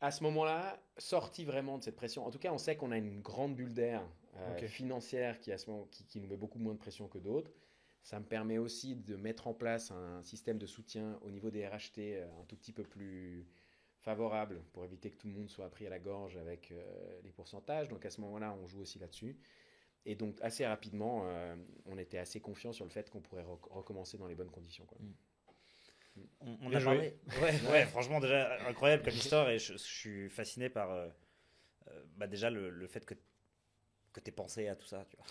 À ce moment-là, sorti vraiment de cette pression, en tout cas, on sait qu'on a une grande bulle d'air Ok. financière qui nous met beaucoup moins de pression que d'autres. Ça me permet aussi de mettre en place un système de soutien au niveau des RHT un tout petit peu plus favorable pour éviter que tout le monde soit pris à la gorge avec les pourcentages. Donc à ce moment-là, on joue aussi là-dessus. Et donc assez rapidement, on était assez confiant sur le fait qu'on pourrait recommencer dans les bonnes conditions, quoi. On Bien a joué. parlé. Ouais, franchement, déjà incroyable comme histoire et je suis fasciné par bah, déjà le fait que tu aies pensé à tout ça. Tu vois.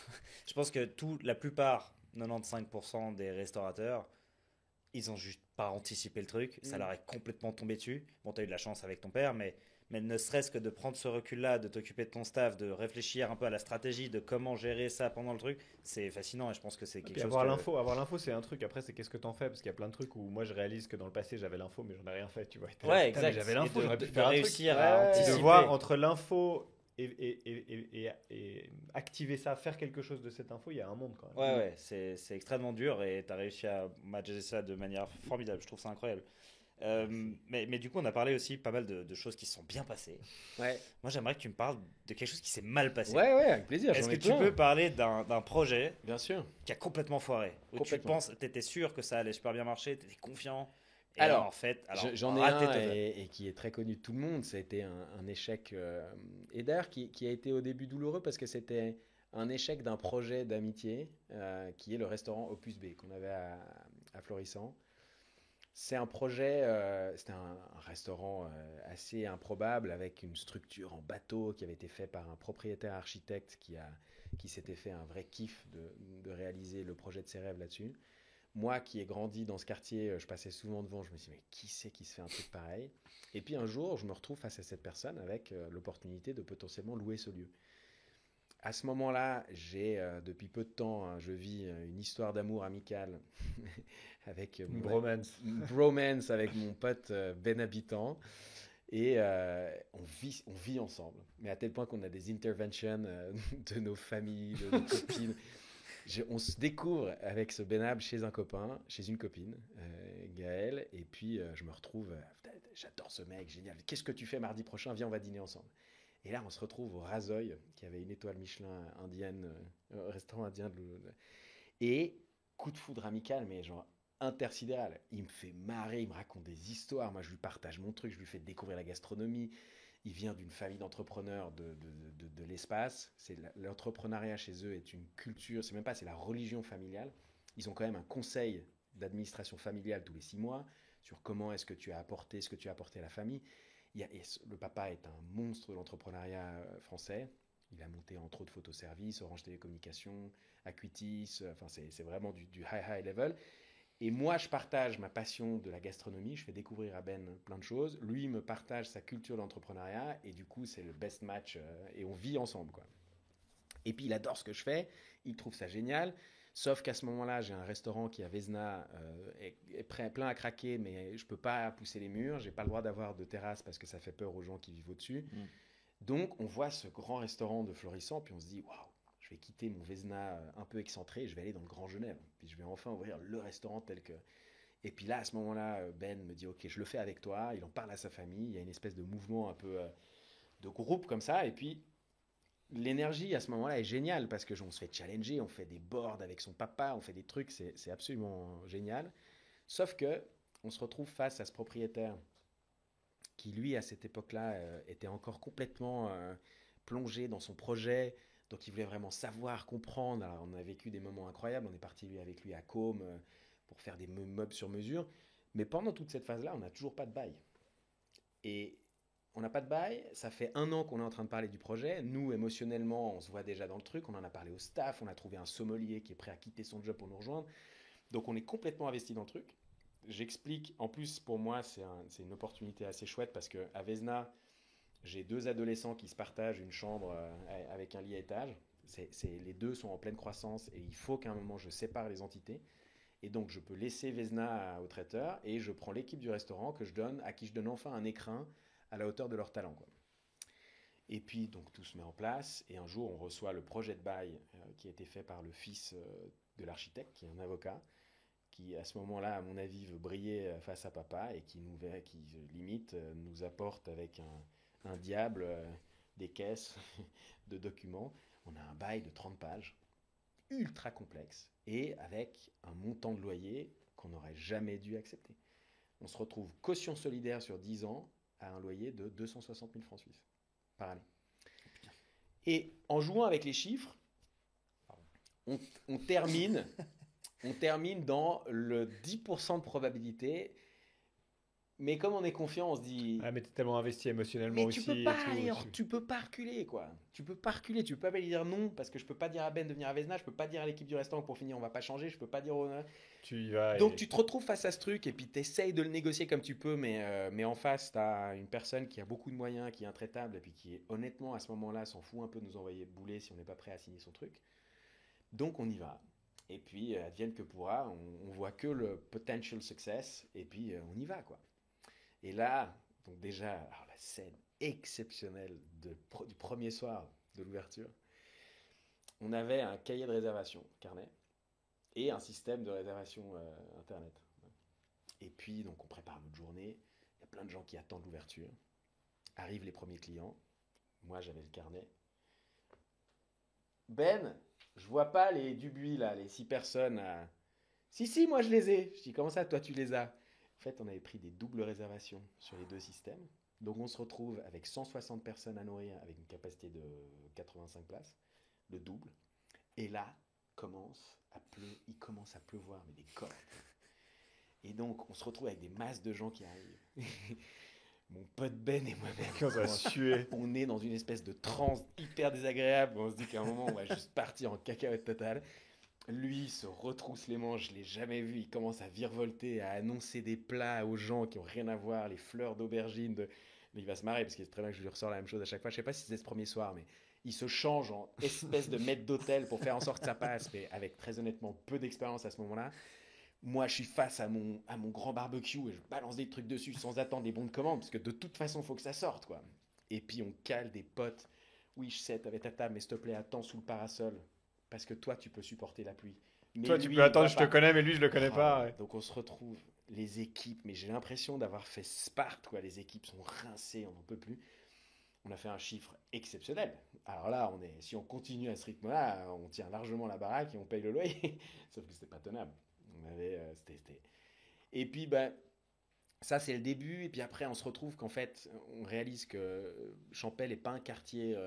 Je pense que la plupart, 95% des restaurateurs, ils ont juste pas anticipé le truc. Ça Mm. leur est complètement tombé dessus. Bon, tu as eu de la chance avec ton père, mais ne serait-ce que de prendre ce recul-là, de t'occuper de ton staff, de réfléchir un peu à la stratégie, de comment gérer ça pendant le truc, c'est fascinant et je pense que c'est Et quelque puis chose avoir l'info, c'est un truc. Après, c'est qu'est-ce que t'en fais? Parce qu'il y a plein de trucs où moi, je réalise que dans le passé, j'avais l'info, mais j'en ai rien fait, tu vois. Et t'es là, Ouais, putain, mais exact. j'avais Et l'info, de- j'aurais pu de faire un truc. réussir Ouais, à ouais, Et anticiper. de voir entre l'info et activer ça, faire quelque chose de cette info, il y a un monde quand même. Ouais, ouais, c'est extrêmement dur et tu as réussi à manager ça de manière formidable. Je trouve ça incroyable. Mais du coup, on a parlé aussi pas mal de choses qui se sont bien passées. Ouais, Moi, j'aimerais que tu me parles de quelque chose qui s'est mal passé. ouais, ouais, avec plaisir. Est-ce J'en que ai tu plein. peux parler d'un projet Bien sûr. qui a complètement foiré où Complètement. tu étais sûr que ça allait super bien marcher, tu étais confiant et Alors, là, en fait, J'en ai raté un total. et qui est très connu de tout le monde. Ça a été un échec et d'ailleurs qui a été au début douloureux parce que c'était un échec d'un projet d'amitié qui est le restaurant Opus B qu'on avait à Florissant. C'est un projet, c'était un restaurant assez improbable avec une structure en bateau qui avait été fait par un propriétaire architecte qui s'était fait un vrai kiff de réaliser le projet de ses rêves là-dessus. Moi qui ai grandi dans ce quartier, je passais souvent devant, je me suis dit, mais qui c'est qui se fait un truc pareil? Et puis un jour, je me retrouve face à cette personne avec l'opportunité de potentiellement louer ce lieu. À ce moment-là, depuis peu de temps, je vis une histoire d'amour amical avec Une bromance. une bromance avec mon pote Ben Habitant. Et on vit ensemble. Mais à tel point qu'on a des interventions de nos familles, de nos copines. On se découvre avec ce Benab chez un copain, chez une copine, Gaëlle, et puis je me retrouve, j'adore ce mec, génial. Qu'est-ce que tu fais mardi prochain? Viens, on va dîner ensemble. Et là, on se retrouve au Razoy, qui avait une étoile Michelin indienne, restaurant indien. Et coup de foudre amical, mais genre intersidéral. Il me fait marrer, il me raconte des histoires. Moi, je lui partage mon truc, je lui fais découvrir la gastronomie. Il vient d'une famille d'entrepreneurs de l'espace. L'entrepreneuriat chez eux est une culture, c'est même pas, c'est la religion familiale. Ils ont quand même un conseil d'administration familiale tous les 6 mois sur comment est-ce que tu as apporté ce que tu as apporté à la famille. Le papa est un monstre de l'entrepreneuriat français. Il a monté entre autres Photoservice, Orange Télécommunications, Acuitis, enfin c'est vraiment du high level. Et moi, je partage ma passion de la gastronomie, je fais découvrir à Ben plein de choses. Lui me partage sa culture d'entrepreneuriat et du coup, c'est le best match et on vit ensemble, quoi. Et puis, il adore ce que je fais, il trouve ça génial. Sauf qu'à ce moment-là, j'ai un restaurant qui à Vézina est plein à craquer, mais je peux pas pousser les murs. J'ai pas le droit d'avoir de terrasse parce que ça fait peur aux gens qui vivent au-dessus. Mm. Donc, on voit ce grand restaurant de Florissant, puis on se dit, waouh, je vais quitter mon Vézina un peu excentré et je vais aller dans le Grand Genève. Puis je vais enfin ouvrir le restaurant tel que. Et puis là, à ce moment-là, Ben me dit, ok, je le fais avec toi. Il en parle à sa famille. Il y a une espèce de mouvement un peu de groupe comme ça. Et puis, l'énergie à ce moment-là est géniale parce que on se fait challenger, on fait des boards avec son papa, on fait des trucs, c'est absolument génial. Sauf que on se retrouve face à ce propriétaire qui, lui, à cette époque-là, était encore complètement plongé dans son projet. Donc, il voulait vraiment savoir, comprendre. Alors, on a vécu des moments incroyables. On est parti avec lui à Côme pour faire des meubles sur mesure. Mais pendant toute cette phase-là, on n'a toujours pas de bail. Et on n'a pas de bail, ça fait 1 an qu'on est en train de parler du projet. Nous, émotionnellement, on se voit déjà dans le truc, on en a parlé au staff, on a trouvé un sommelier qui est prêt à quitter son job pour nous rejoindre. Donc on est complètement investi dans le truc. J'explique, en plus pour moi c'est une opportunité assez chouette parce qu'à Vesna, j'ai 2 adolescents qui se partagent une chambre avec un lit à étage. Les deux sont en pleine croissance et il faut qu'à un moment je sépare les entités. Et donc je peux laisser Vesna au traiteur et je prends l'équipe du restaurant à qui je donne enfin un écrin à la hauteur de leur talent, quoi. Et puis donc tout se met en place et un jour on reçoit le projet de bail qui a été fait par le fils de l'architecte qui est un avocat qui à ce moment-là à mon avis veut briller face à papa et qui limite nous apporte avec un diable des caisses de documents. On a un bail de 30 pages ultra complexe et avec un montant de loyer qu'on n'aurait jamais dû accepter. On se retrouve caution solidaire sur 10 ans à un loyer de 260 000 francs suisses par année. Et en jouant avec les chiffres, on termine dans le 10% de probabilité. Mais comme on est confiant, on se dit. Ah, mais t'es tellement investi émotionnellement Mais aussi. tu peux pas reculer, quoi. Tu peux pas me dire non, parce que je peux pas dire à Ben de venir à Vesna, je peux pas dire à l'équipe du restaurant pour finir, on va pas changer, je peux pas dire. Tu y vas. Donc tu te retrouves face à ce truc et puis tu essayes de le négocier comme tu peux, mais en face, tu as une personne qui a beaucoup de moyens, qui est intraitable et puis qui, honnêtement, à ce moment-là, s'en fout un peu de nous envoyer bouler si on n'est pas prêt à signer son truc. Donc on y va. Et puis, advienne que pourra, on voit que le potential success et puis on y va, quoi. Et là, donc déjà, alors la scène exceptionnelle du premier soir de l'ouverture, on avait un cahier de réservation, carnet, et un système de réservation internet. Et puis, donc, on prépare notre journée. Il y a plein de gens qui attendent l'ouverture. Arrivent les premiers clients. Moi, j'avais le carnet. Ben, je vois pas les Dubuis, là, les 6 personnes. Si, moi, je les ai. Je dis, comment ça, toi, tu les as? En fait, on avait pris des doubles réservations sur les 2 systèmes. Donc, on se retrouve avec 160 personnes à nourrir avec une capacité de 85 places, le double. Et là, il commence à pleuvoir, mais des cordes. Et donc, on se retrouve avec des masses de gens qui arrivent. Mon pote Ben et moi-même, on est dans une espèce de transe hyper désagréable. On se dit qu'à un moment, on va juste partir en cacahuète totale. Lui se retrousse les manches, je l'ai jamais vu. Il commence à virevolter, à annoncer des plats aux gens qui ont rien à voir, les fleurs d'aubergine. Mais il va se marrer parce qu'il est très bien que je lui ressors la même chose à chaque fois. Je sais pas si c'est ce premier soir, mais il se change en espèce de maître d'hôtel pour faire en sorte que ça passe, mais avec très honnêtement peu d'expérience à ce moment-là. Moi, je suis face à mon grand barbecue et je balance des trucs dessus sans attendre les bons de commande parce que de toute façon, il faut que ça sorte, quoi. Et puis, on cale des potes. Oui, je sais, t'avais ta table, mais s'il te plaît, attends sous le parasol parce que toi, tu peux supporter la pluie. Mais toi, lui, tu peux attendre, je te pas. connais, mais lui, je le connais pas. Ouais. Donc, on se retrouve, les équipes, mais j'ai l'impression d'avoir fait Sparte, quoi. Les équipes sont rincées, on n'en peut plus. On a fait un chiffre exceptionnel. Alors là, si on continue à ce rythme-là, on tient largement la baraque et on paye le loyer. Sauf que c'était pas tenable. Et puis, ça, c'est le début. Et puis après, on se retrouve qu'en fait, on réalise que Champel n'est pas un quartier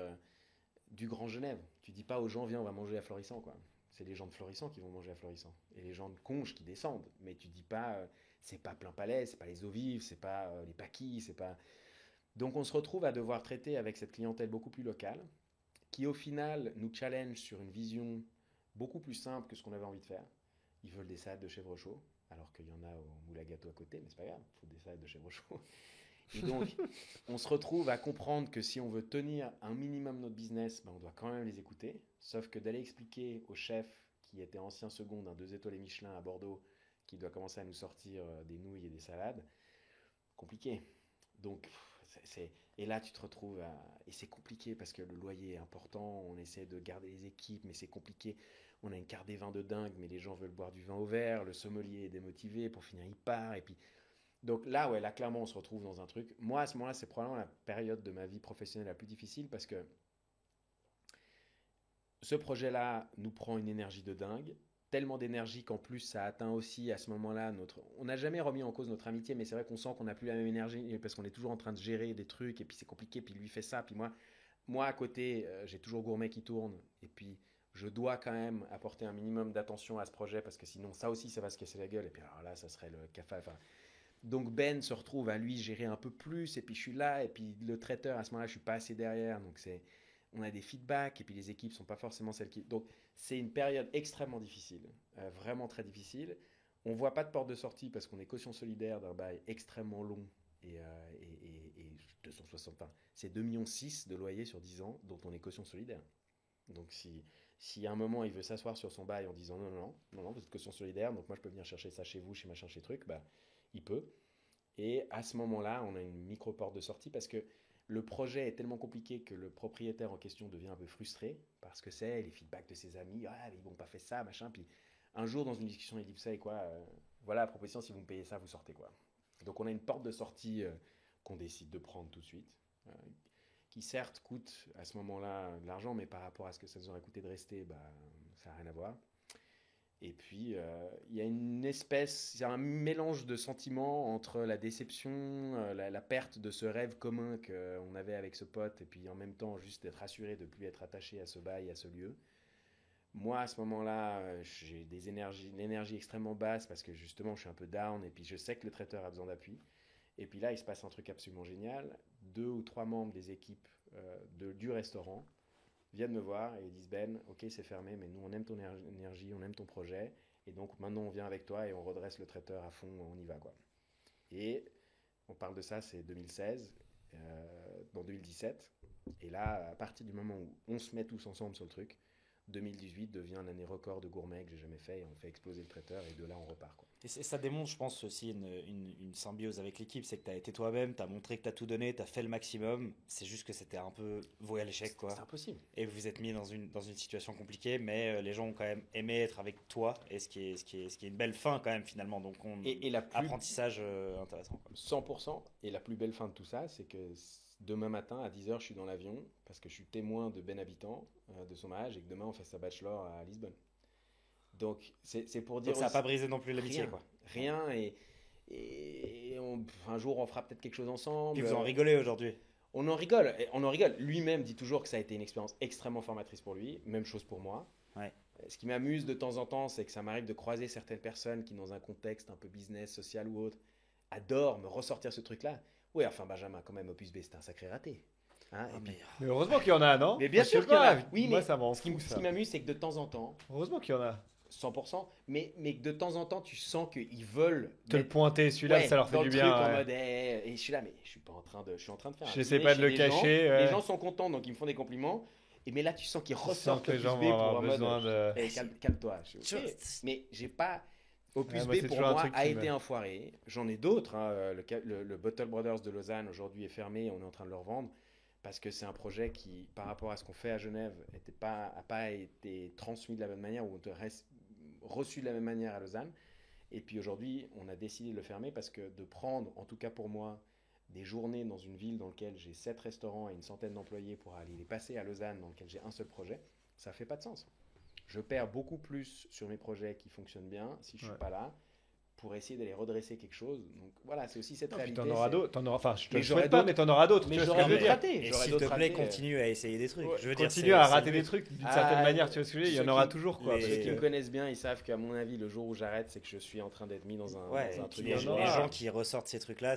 du Grand Genève. Tu dis pas aux gens, viens, on va manger à Florissant, quoi. C'est les gens de Florissant qui vont manger à Florissant. Et les gens de Conges qui descendent. Mais tu dis pas, c'est pas Plein Palais, c'est pas les eaux vives, c'est pas les paquis, c'est pas. Donc on se retrouve à devoir traiter avec cette clientèle beaucoup plus locale, qui au final nous challenge sur une vision beaucoup plus simple que ce qu'on avait envie de faire. Ils veulent des salades de chèvre chaud, alors qu'il y en a au moule à gâteau à côté, mais c'est pas grave, il faut des salades de chèvre chaud. Et donc, on se retrouve à comprendre que si on veut tenir un minimum notre business, on doit quand même les écouter. Sauf que d'aller expliquer au chef qui était ancien second d'un 2 étoiles Michelin à Bordeaux, qui doit commencer à nous sortir des nouilles et des salades, compliqué. Donc, et là, tu te retrouves et c'est compliqué parce que le loyer est important, on essaie de garder les équipes, mais c'est compliqué. On a une carte des vins de dingue, mais les gens veulent boire du vin au verre, le sommelier est démotivé, pour finir, il part, et puis. Donc là, ouais, là, clairement, on se retrouve dans un truc. Moi, à ce moment-là, c'est probablement la période de ma vie professionnelle la plus difficile parce que ce projet-là nous prend une énergie de dingue. Tellement d'énergie qu'en plus ça atteint aussi à ce moment-là on n'a jamais remis en cause notre amitié, mais c'est vrai qu'on sent qu'on n'a plus la même énergie parce qu'on est toujours en train de gérer des trucs et puis c'est compliqué, puis lui fait ça, puis moi à côté j'ai toujours Gourmet qui tourne et puis je dois quand même apporter un minimum d'attention à ce projet parce que sinon ça aussi ça va se casser la gueule et puis alors là ça serait le cafard. Enfin, Donc Ben se retrouve à lui gérer un peu plus, et puis je suis là, et puis le traiteur, à ce moment-là, je suis pas assez derrière, donc on a des feedbacks, et puis les équipes sont pas forcément celles qui... Donc c'est une période extrêmement difficile, vraiment très difficile. On voit pas de porte de sortie parce qu'on est caution solidaire d'un bail extrêmement long, et 260, enfin, c'est 2,6 millions de loyer sur 10 ans, dont on est caution solidaire. Donc si à un moment il veut s'asseoir sur son bail en disant non, vous êtes caution solidaire, donc moi je peux venir chercher ça chez vous, chez machin, chez truc, bah il peut. Et à ce moment-là, on a une micro-porte de sortie parce que le projet est tellement compliqué que le propriétaire en question devient un peu frustré parce que c'est les feedbacks de ses amis, ah mais ils n'ont pas fait ça, machin. Puis un jour dans une discussion, il dit, vous savez quoi, voilà la proposition, si vous me payez ça, vous sortez quoi. Donc on a une porte de sortie qu'on décide de prendre tout de suite, qui certes coûte à ce moment-là de l'argent, mais par rapport à ce que ça nous aurait coûté de rester, bah, ça n'a rien à voir. Et puis, il y a une espèce, il y a un mélange de sentiments entre la déception, la perte de ce rêve commun qu'on avait avec ce pote, et puis en même temps, juste d'être assuré de ne plus être attaché à ce bail, à ce lieu. Moi, à ce moment-là, j'ai l'énergie extrêmement basse parce que justement, je suis un peu down, et puis je sais que le traiteur a besoin d'appui. Et puis là, il se passe un truc absolument génial. 2 ou 3 membres des équipes du restaurant viennent me voir et ils disent Ben, ok c'est fermé, mais nous on aime ton énergie, on aime ton projet, et donc maintenant on vient avec toi et on redresse le traiteur à fond, on y va quoi. Et on parle de ça, c'est 2016, dans 2017, et là à partir du moment où on se met tous ensemble sur le truc, 2018 devient l'année record de gourmet que j'ai jamais fait, et on fait exploser le traiteur et de là on repart quoi. Et ça démontre, je pense, aussi une symbiose avec l'équipe. C'est que tu as été toi-même, tu as montré que tu as tout donné, tu as fait le maximum. C'est juste que c'était un peu voué à l'échec, quoi. C'est impossible. Et vous vous êtes mis dans une situation compliquée, mais les gens ont quand même aimé être avec toi, et ce qui est une belle fin, quand même, finalement. Donc, Et la plus... apprentissage intéressant, quoi. 100%. Et la plus belle fin de tout ça, c'est que demain matin, à 10h, je suis dans l'avion, parce que je suis témoin de Ben Habitant, de son mariage, et que demain, on fait sa bachelor à Lisbonne. Donc, c'est pour dire. Donc ça n'a pas brisé non plus l'amitié, rien, quoi. Rien, un jour, on fera peut-être quelque chose ensemble. Puis vous en rigolez aujourd'hui. On en rigole, on en rigole. Lui-même dit toujours que ça a été une expérience extrêmement formatrice pour lui. Même chose pour moi. Ouais. Ce qui m'amuse de temps en temps, c'est que ça m'arrive de croiser certaines personnes qui, dans un contexte un peu business, social ou autre, adorent me ressortir ce truc-là. Oui, enfin, Benjamin, quand même, Opus B, c'était un sacré raté. Hein, Ah, puis... Mais heureusement qu'il y en a, non? Mais bien je sûr sais qu'il y en a. pas, Oui, moi mais ça m'en ce fout, qui ça. m'amuse, c'est que de temps en temps, Heureusement qu'il y en a. 100%, mais que de temps en temps, tu sens qu'ils veulent Te le pointer, celui-là, ça leur fait dans du le bien. truc en ouais. mode, et je suis là, mais je suis en train de faire un J'essaie dîner pas de chez le les cacher, gens. ouais. Les gens sont contents, donc ils me font des compliments. Mais là, tu sens qu'ils Tu sens ressortent que les Opus gens B vont pour avoir en mode, besoin de. calme-toi. Je suis, ok. Mais j'ai pas... Opus Ouais, moi, B, c'est pour toujours un moi, truc a qui été me- un foiré. J'en ai d'autres. Hein. Le Bottle Brothers de Lausanne, aujourd'hui, est fermé. On est en train de le revendre. Parce que c'est un projet qui, par rapport à ce qu'on fait à Genève, n'a pas été transmis de la même manière ou reçu de la même manière à Lausanne. Et puis aujourd'hui, on a décidé de le fermer parce que de prendre, en tout cas pour moi, des journées dans une ville dans laquelle j'ai 7 restaurants et une centaine d'employés pour aller les passer à Lausanne dans lequel j'ai un seul projet, ça fait pas de sens. Je perds beaucoup plus sur mes projets qui fonctionnent bien si je suis pas là pour essayer d'aller redresser quelque chose. Donc voilà, c'est aussi cette réalité. T'en auras d'autres. Enfin, je te Mais le j'aurai souhaite pas, d'autres. mais t'en auras d'autres. Mais Tu vois ce que j'aurais je veux d'autres dire. ratés. Et J'aurais s'il d'autres te plaît, ratés. continue à essayer des trucs. Ouais, Je veux dire, continue à c'est rater le des but. trucs d'une Ah, certaine manière, tu vois ce que je veux dire. Il y en ceux aura qui- toujours, quoi. les- Ceux parce qui que- me connaissent bien, ils savent qu'à mon avis, le jour où j'arrête, c'est que je suis en train d'être mis dans un, Ouais, dans un et truc. puis les, il y en les aura. gens qui ressortent ces trucs-là,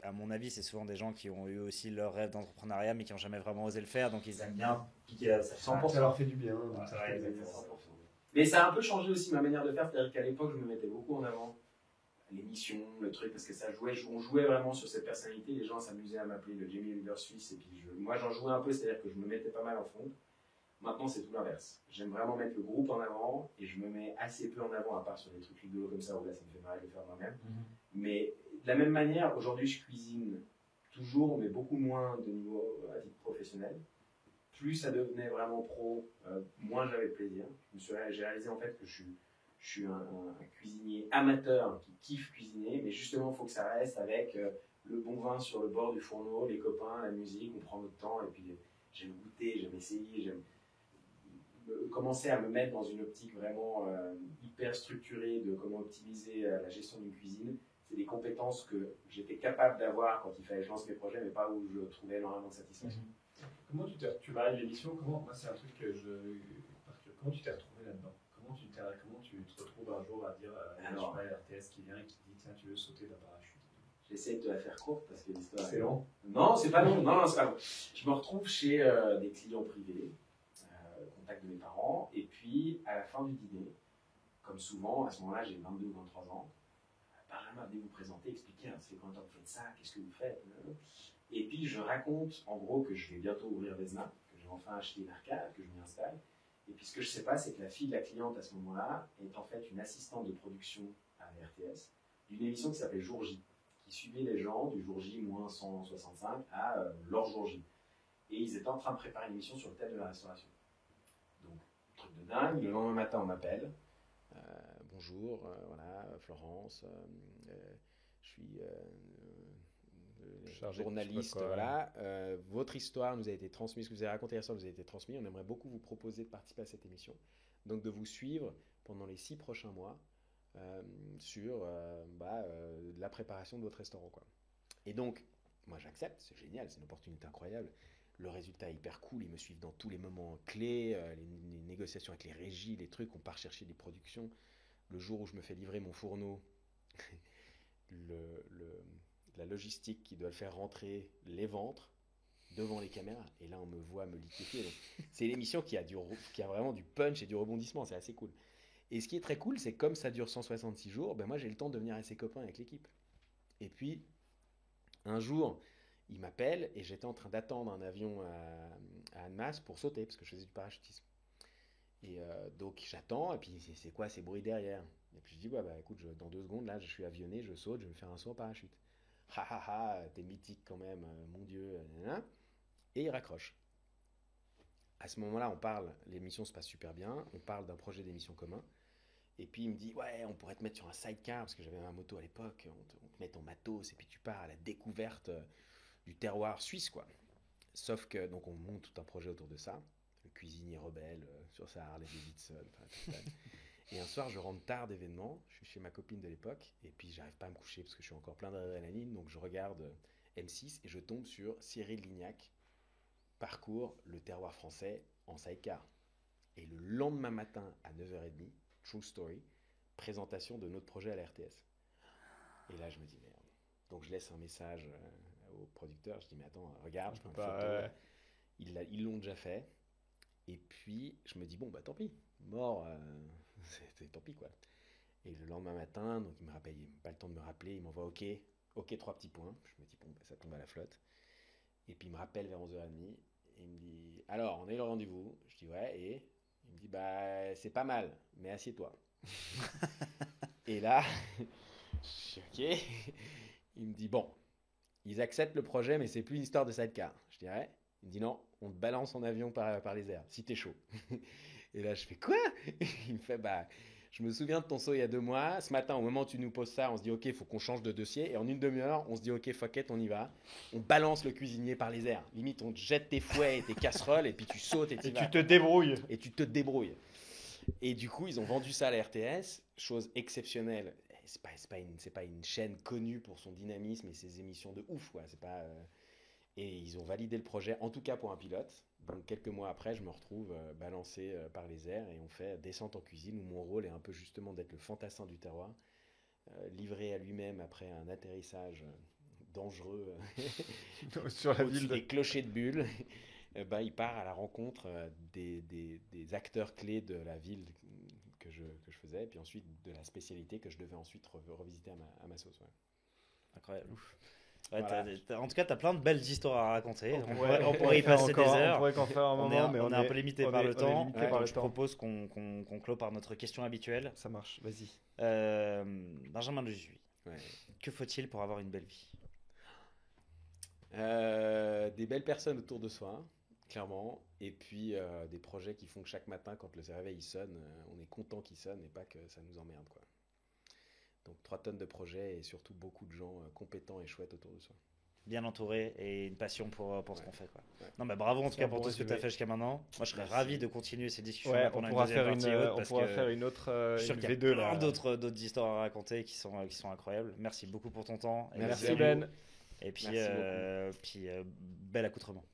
à mon avis, c'est souvent des gens qui ont eu aussi leur rêve d'entrepreneuriat, mais qui n'ont jamais vraiment osé le faire, donc ils aiment bien piquer la 100%. Ça leur fait du bien. Ouais, exactement. 100%. Mais ça a un peu changé aussi ma manière de faire, c'est-à-dire qu'à l'époque, je me mettais beaucoup en avant l'émission, le truc, parce que ça jouait, on jouait vraiment sur cette personnalité, les gens s'amusaient à m'appeler le Jamie Oliver suisse, et puis moi j'en jouais un peu, c'est-à-dire que je me mettais pas mal en fond. Maintenant c'est tout l'inverse. J'aime vraiment mettre le groupe en avant, et je me mets assez peu en avant, à part sur des trucs rigolos comme ça, où là ça me fait marrer de le faire moi-même. Mais de la même manière, aujourd'hui je cuisine toujours, mais beaucoup moins de niveau à titre professionnel. Plus ça devenait vraiment pro, moins j'avais de plaisir. J'ai réalisé en fait que je suis un cuisinier amateur qui kiffe cuisiner, mais justement il faut que ça reste avec le bon vin sur le bord du fourneau, les copains, la musique, on prend notre temps, et puis j'aime goûter, j'aime essayer, j'aime commencer à me mettre dans une optique vraiment hyper structurée de comment optimiser la gestion d'une cuisine. C'est des compétences que j'étais capable d'avoir quand il fallait que je lance mes projets, mais pas où je trouvais énormément de satisfaction. Comment tu vas à l'émission? Moi, c'est un truc que comment tu t'es retrouvé là-dedans? Comment tu te retrouves un jour à dire, je sais pas, RTS qui vient et qui dit, tiens, tu veux sauter d'un parachute? J'essaie de te la faire courte parce que l'histoire. C'est long. Non, c'est pas long. Non, c'est pas long. Je me retrouve chez des clients privés, contact de mes parents, et puis à la fin du dîner, comme souvent, à ce moment-là, j'ai 22 ou 23 ans. Benjamin, venez vous présenter, expliquer, hein, c'est combien de temps vous faites ça, qu'est-ce que vous faites. Et puis je raconte en gros que je vais bientôt ouvrir Vesna, que j'ai enfin acheté une arcade, que je m'y installe. Et puis ce que je ne sais pas, c'est que la fille de la cliente à ce moment-là est en fait une assistante de production à la RTS d'une émission qui s'appelait Jour J, qui suivait les gens du jour J moins 165 à leur jour J. Et ils étaient en train de préparer une émission sur le thème de la restauration. Donc, truc de dingue, le lendemain matin on m'appelle. Bonjour, voilà, Florence, je suis journaliste, voilà. Votre histoire nous a été transmise, ce que vous avez raconté hier soir nous a été transmis. On aimerait beaucoup vous proposer de participer à cette émission, donc de vous suivre pendant les 6 prochains mois sur la préparation de votre restaurant, quoi. Et donc, moi j'accepte, c'est génial, c'est une opportunité incroyable. Le résultat est hyper cool, ils me suivent dans tous les moments clés, les négociations avec les régies, les trucs, on part chercher des productions. Le jour où je me fais livrer mon fourneau, la logistique qui doit le faire rentrer, les ventres devant les caméras. Et là, on me voit me liquéfier. Donc, c'est l'émission qui a vraiment du punch et du rebondissement. C'est assez cool. Et ce qui est très cool, c'est que comme ça dure 166 jours, ben moi, j'ai le temps de devenir assez copain avec l'équipe. Et puis, un jour, il m'appelle et j'étais en train d'attendre un avion à Annemasse pour sauter, parce que je faisais du parachutisme. Et donc j'attends, et puis c'est quoi ces bruits derrière? Et puis je dis, ouais, bah écoute, dans 2 secondes, là, je suis avionné, je saute, je vais me faire un saut en parachute. Ha ha ha, t'es mythique quand même, mon Dieu. Nanana. Et il raccroche. À ce moment-là, on parle, l'émission se passe super bien, on parle d'un projet d'émission commun. Et puis il me dit, ouais, on pourrait te mettre sur un sidecar, parce que j'avais ma moto à l'époque, on te met ton matos, et puis tu pars à la découverte du terroir suisse, quoi. Sauf que, donc on monte tout un projet autour de ça. Le cuisinier rebelle sur sa Harley Davidson. Et un soir, je rentre tard d'événement. Je suis chez ma copine de l'époque. Et puis, j'arrive pas à me coucher parce que je suis encore plein d'adrénaline. Donc, je regarde M6 et je tombe sur Cyril Lignac, parcours le terroir français en sidecar. Et le lendemain matin à 9h30, True Story, présentation de notre projet à la RTS. Et là, je me dis merde. Donc, je laisse un message au producteur. Je dis mais attends, regarde, je peux pas. Ils l'ont déjà fait. Et puis, je me dis, bon, bah tant pis, mort, tant pis, quoi. Et le lendemain matin, donc il me rappelle, il n'a pas le temps de me rappeler, il m'envoie OK, 3 petits points. Je me dis, bon, bah, ça tombe à la flotte. Et puis il me rappelle vers 11h30, et il me dit, alors, on a eu le rendez-vous. Je dis, ouais, et il me dit, bah, c'est pas mal, mais assieds-toi. Et là, je suis OK. Il me dit, bon, ils acceptent le projet, mais c'est plus une histoire de sidecar. Je dirais. Il me dit non, on te balance en avion par les airs, si t'es chaud. Et là, je fais quoi? Il me fait, bah, je me souviens de ton saut il y a 2 mois. Ce matin, au moment où tu nous poses ça, on se dit, ok, il faut qu'on change de dossier. Et en une demi-heure, on se dit, ok, fuck it, on y va. On balance le cuisinier par les airs. Limite, on te jette tes fouets et tes casseroles, et puis tu sautes et tu vas. Tu te débrouilles. Et tu te débrouilles. Et du coup, ils ont vendu ça à la RTS, chose exceptionnelle. C'est pas une chaîne connue pour son dynamisme et ses émissions de ouf, quoi. C'est pas. Et ils ont validé le projet, en tout cas pour un pilote. Donc quelques mois après, je me retrouve balancé par les airs et on fait Descente en cuisine où mon rôle est un peu justement d'être le fantassin du terroir, livré à lui-même après un atterrissage dangereux sur la ville des clochers de Bulle. Il part à la rencontre des acteurs clés de la ville que je faisais, et puis ensuite de la spécialité que je devais ensuite revisiter à ma sauce. Ouais. Incroyable. Ouais, Voilà. en tout cas, tu as plein de belles histoires à raconter. On pourrait y passer des heures. On pourrait qu'en faire un moment, mais on est un peu limité par le temps. Je propose qu'on clôt par notre question habituelle. Ça marche, vas-y. Benjamin de Jujuy. Ouais. Que faut-il pour avoir une belle vie? Des belles personnes autour de soi, clairement, et puis des projets qui font que chaque matin, quand le réveil il sonne, on est content qu'il sonne et pas que ça nous emmerde, quoi. Donc 3 tonnes de projets et surtout beaucoup de gens compétents et chouettes autour de soi. Bien entouré et une passion pour ce qu'on fait, quoi. Ouais. Non, mais bravo en tout cas pour tout ce que tu as résumé. fait jusqu'à maintenant. Moi, je serais ravi de continuer ces discussions Ouais, pendant on pourra une deuxième partie haute, on parce pourra que faire une autre je suis sûr une qu'il y a V2 plein là. d'autres histoires à raconter qui sont incroyables. Merci beaucoup pour ton temps. Et Merci à vous. Ben. Et puis, Merci beaucoup. bel accoutrement.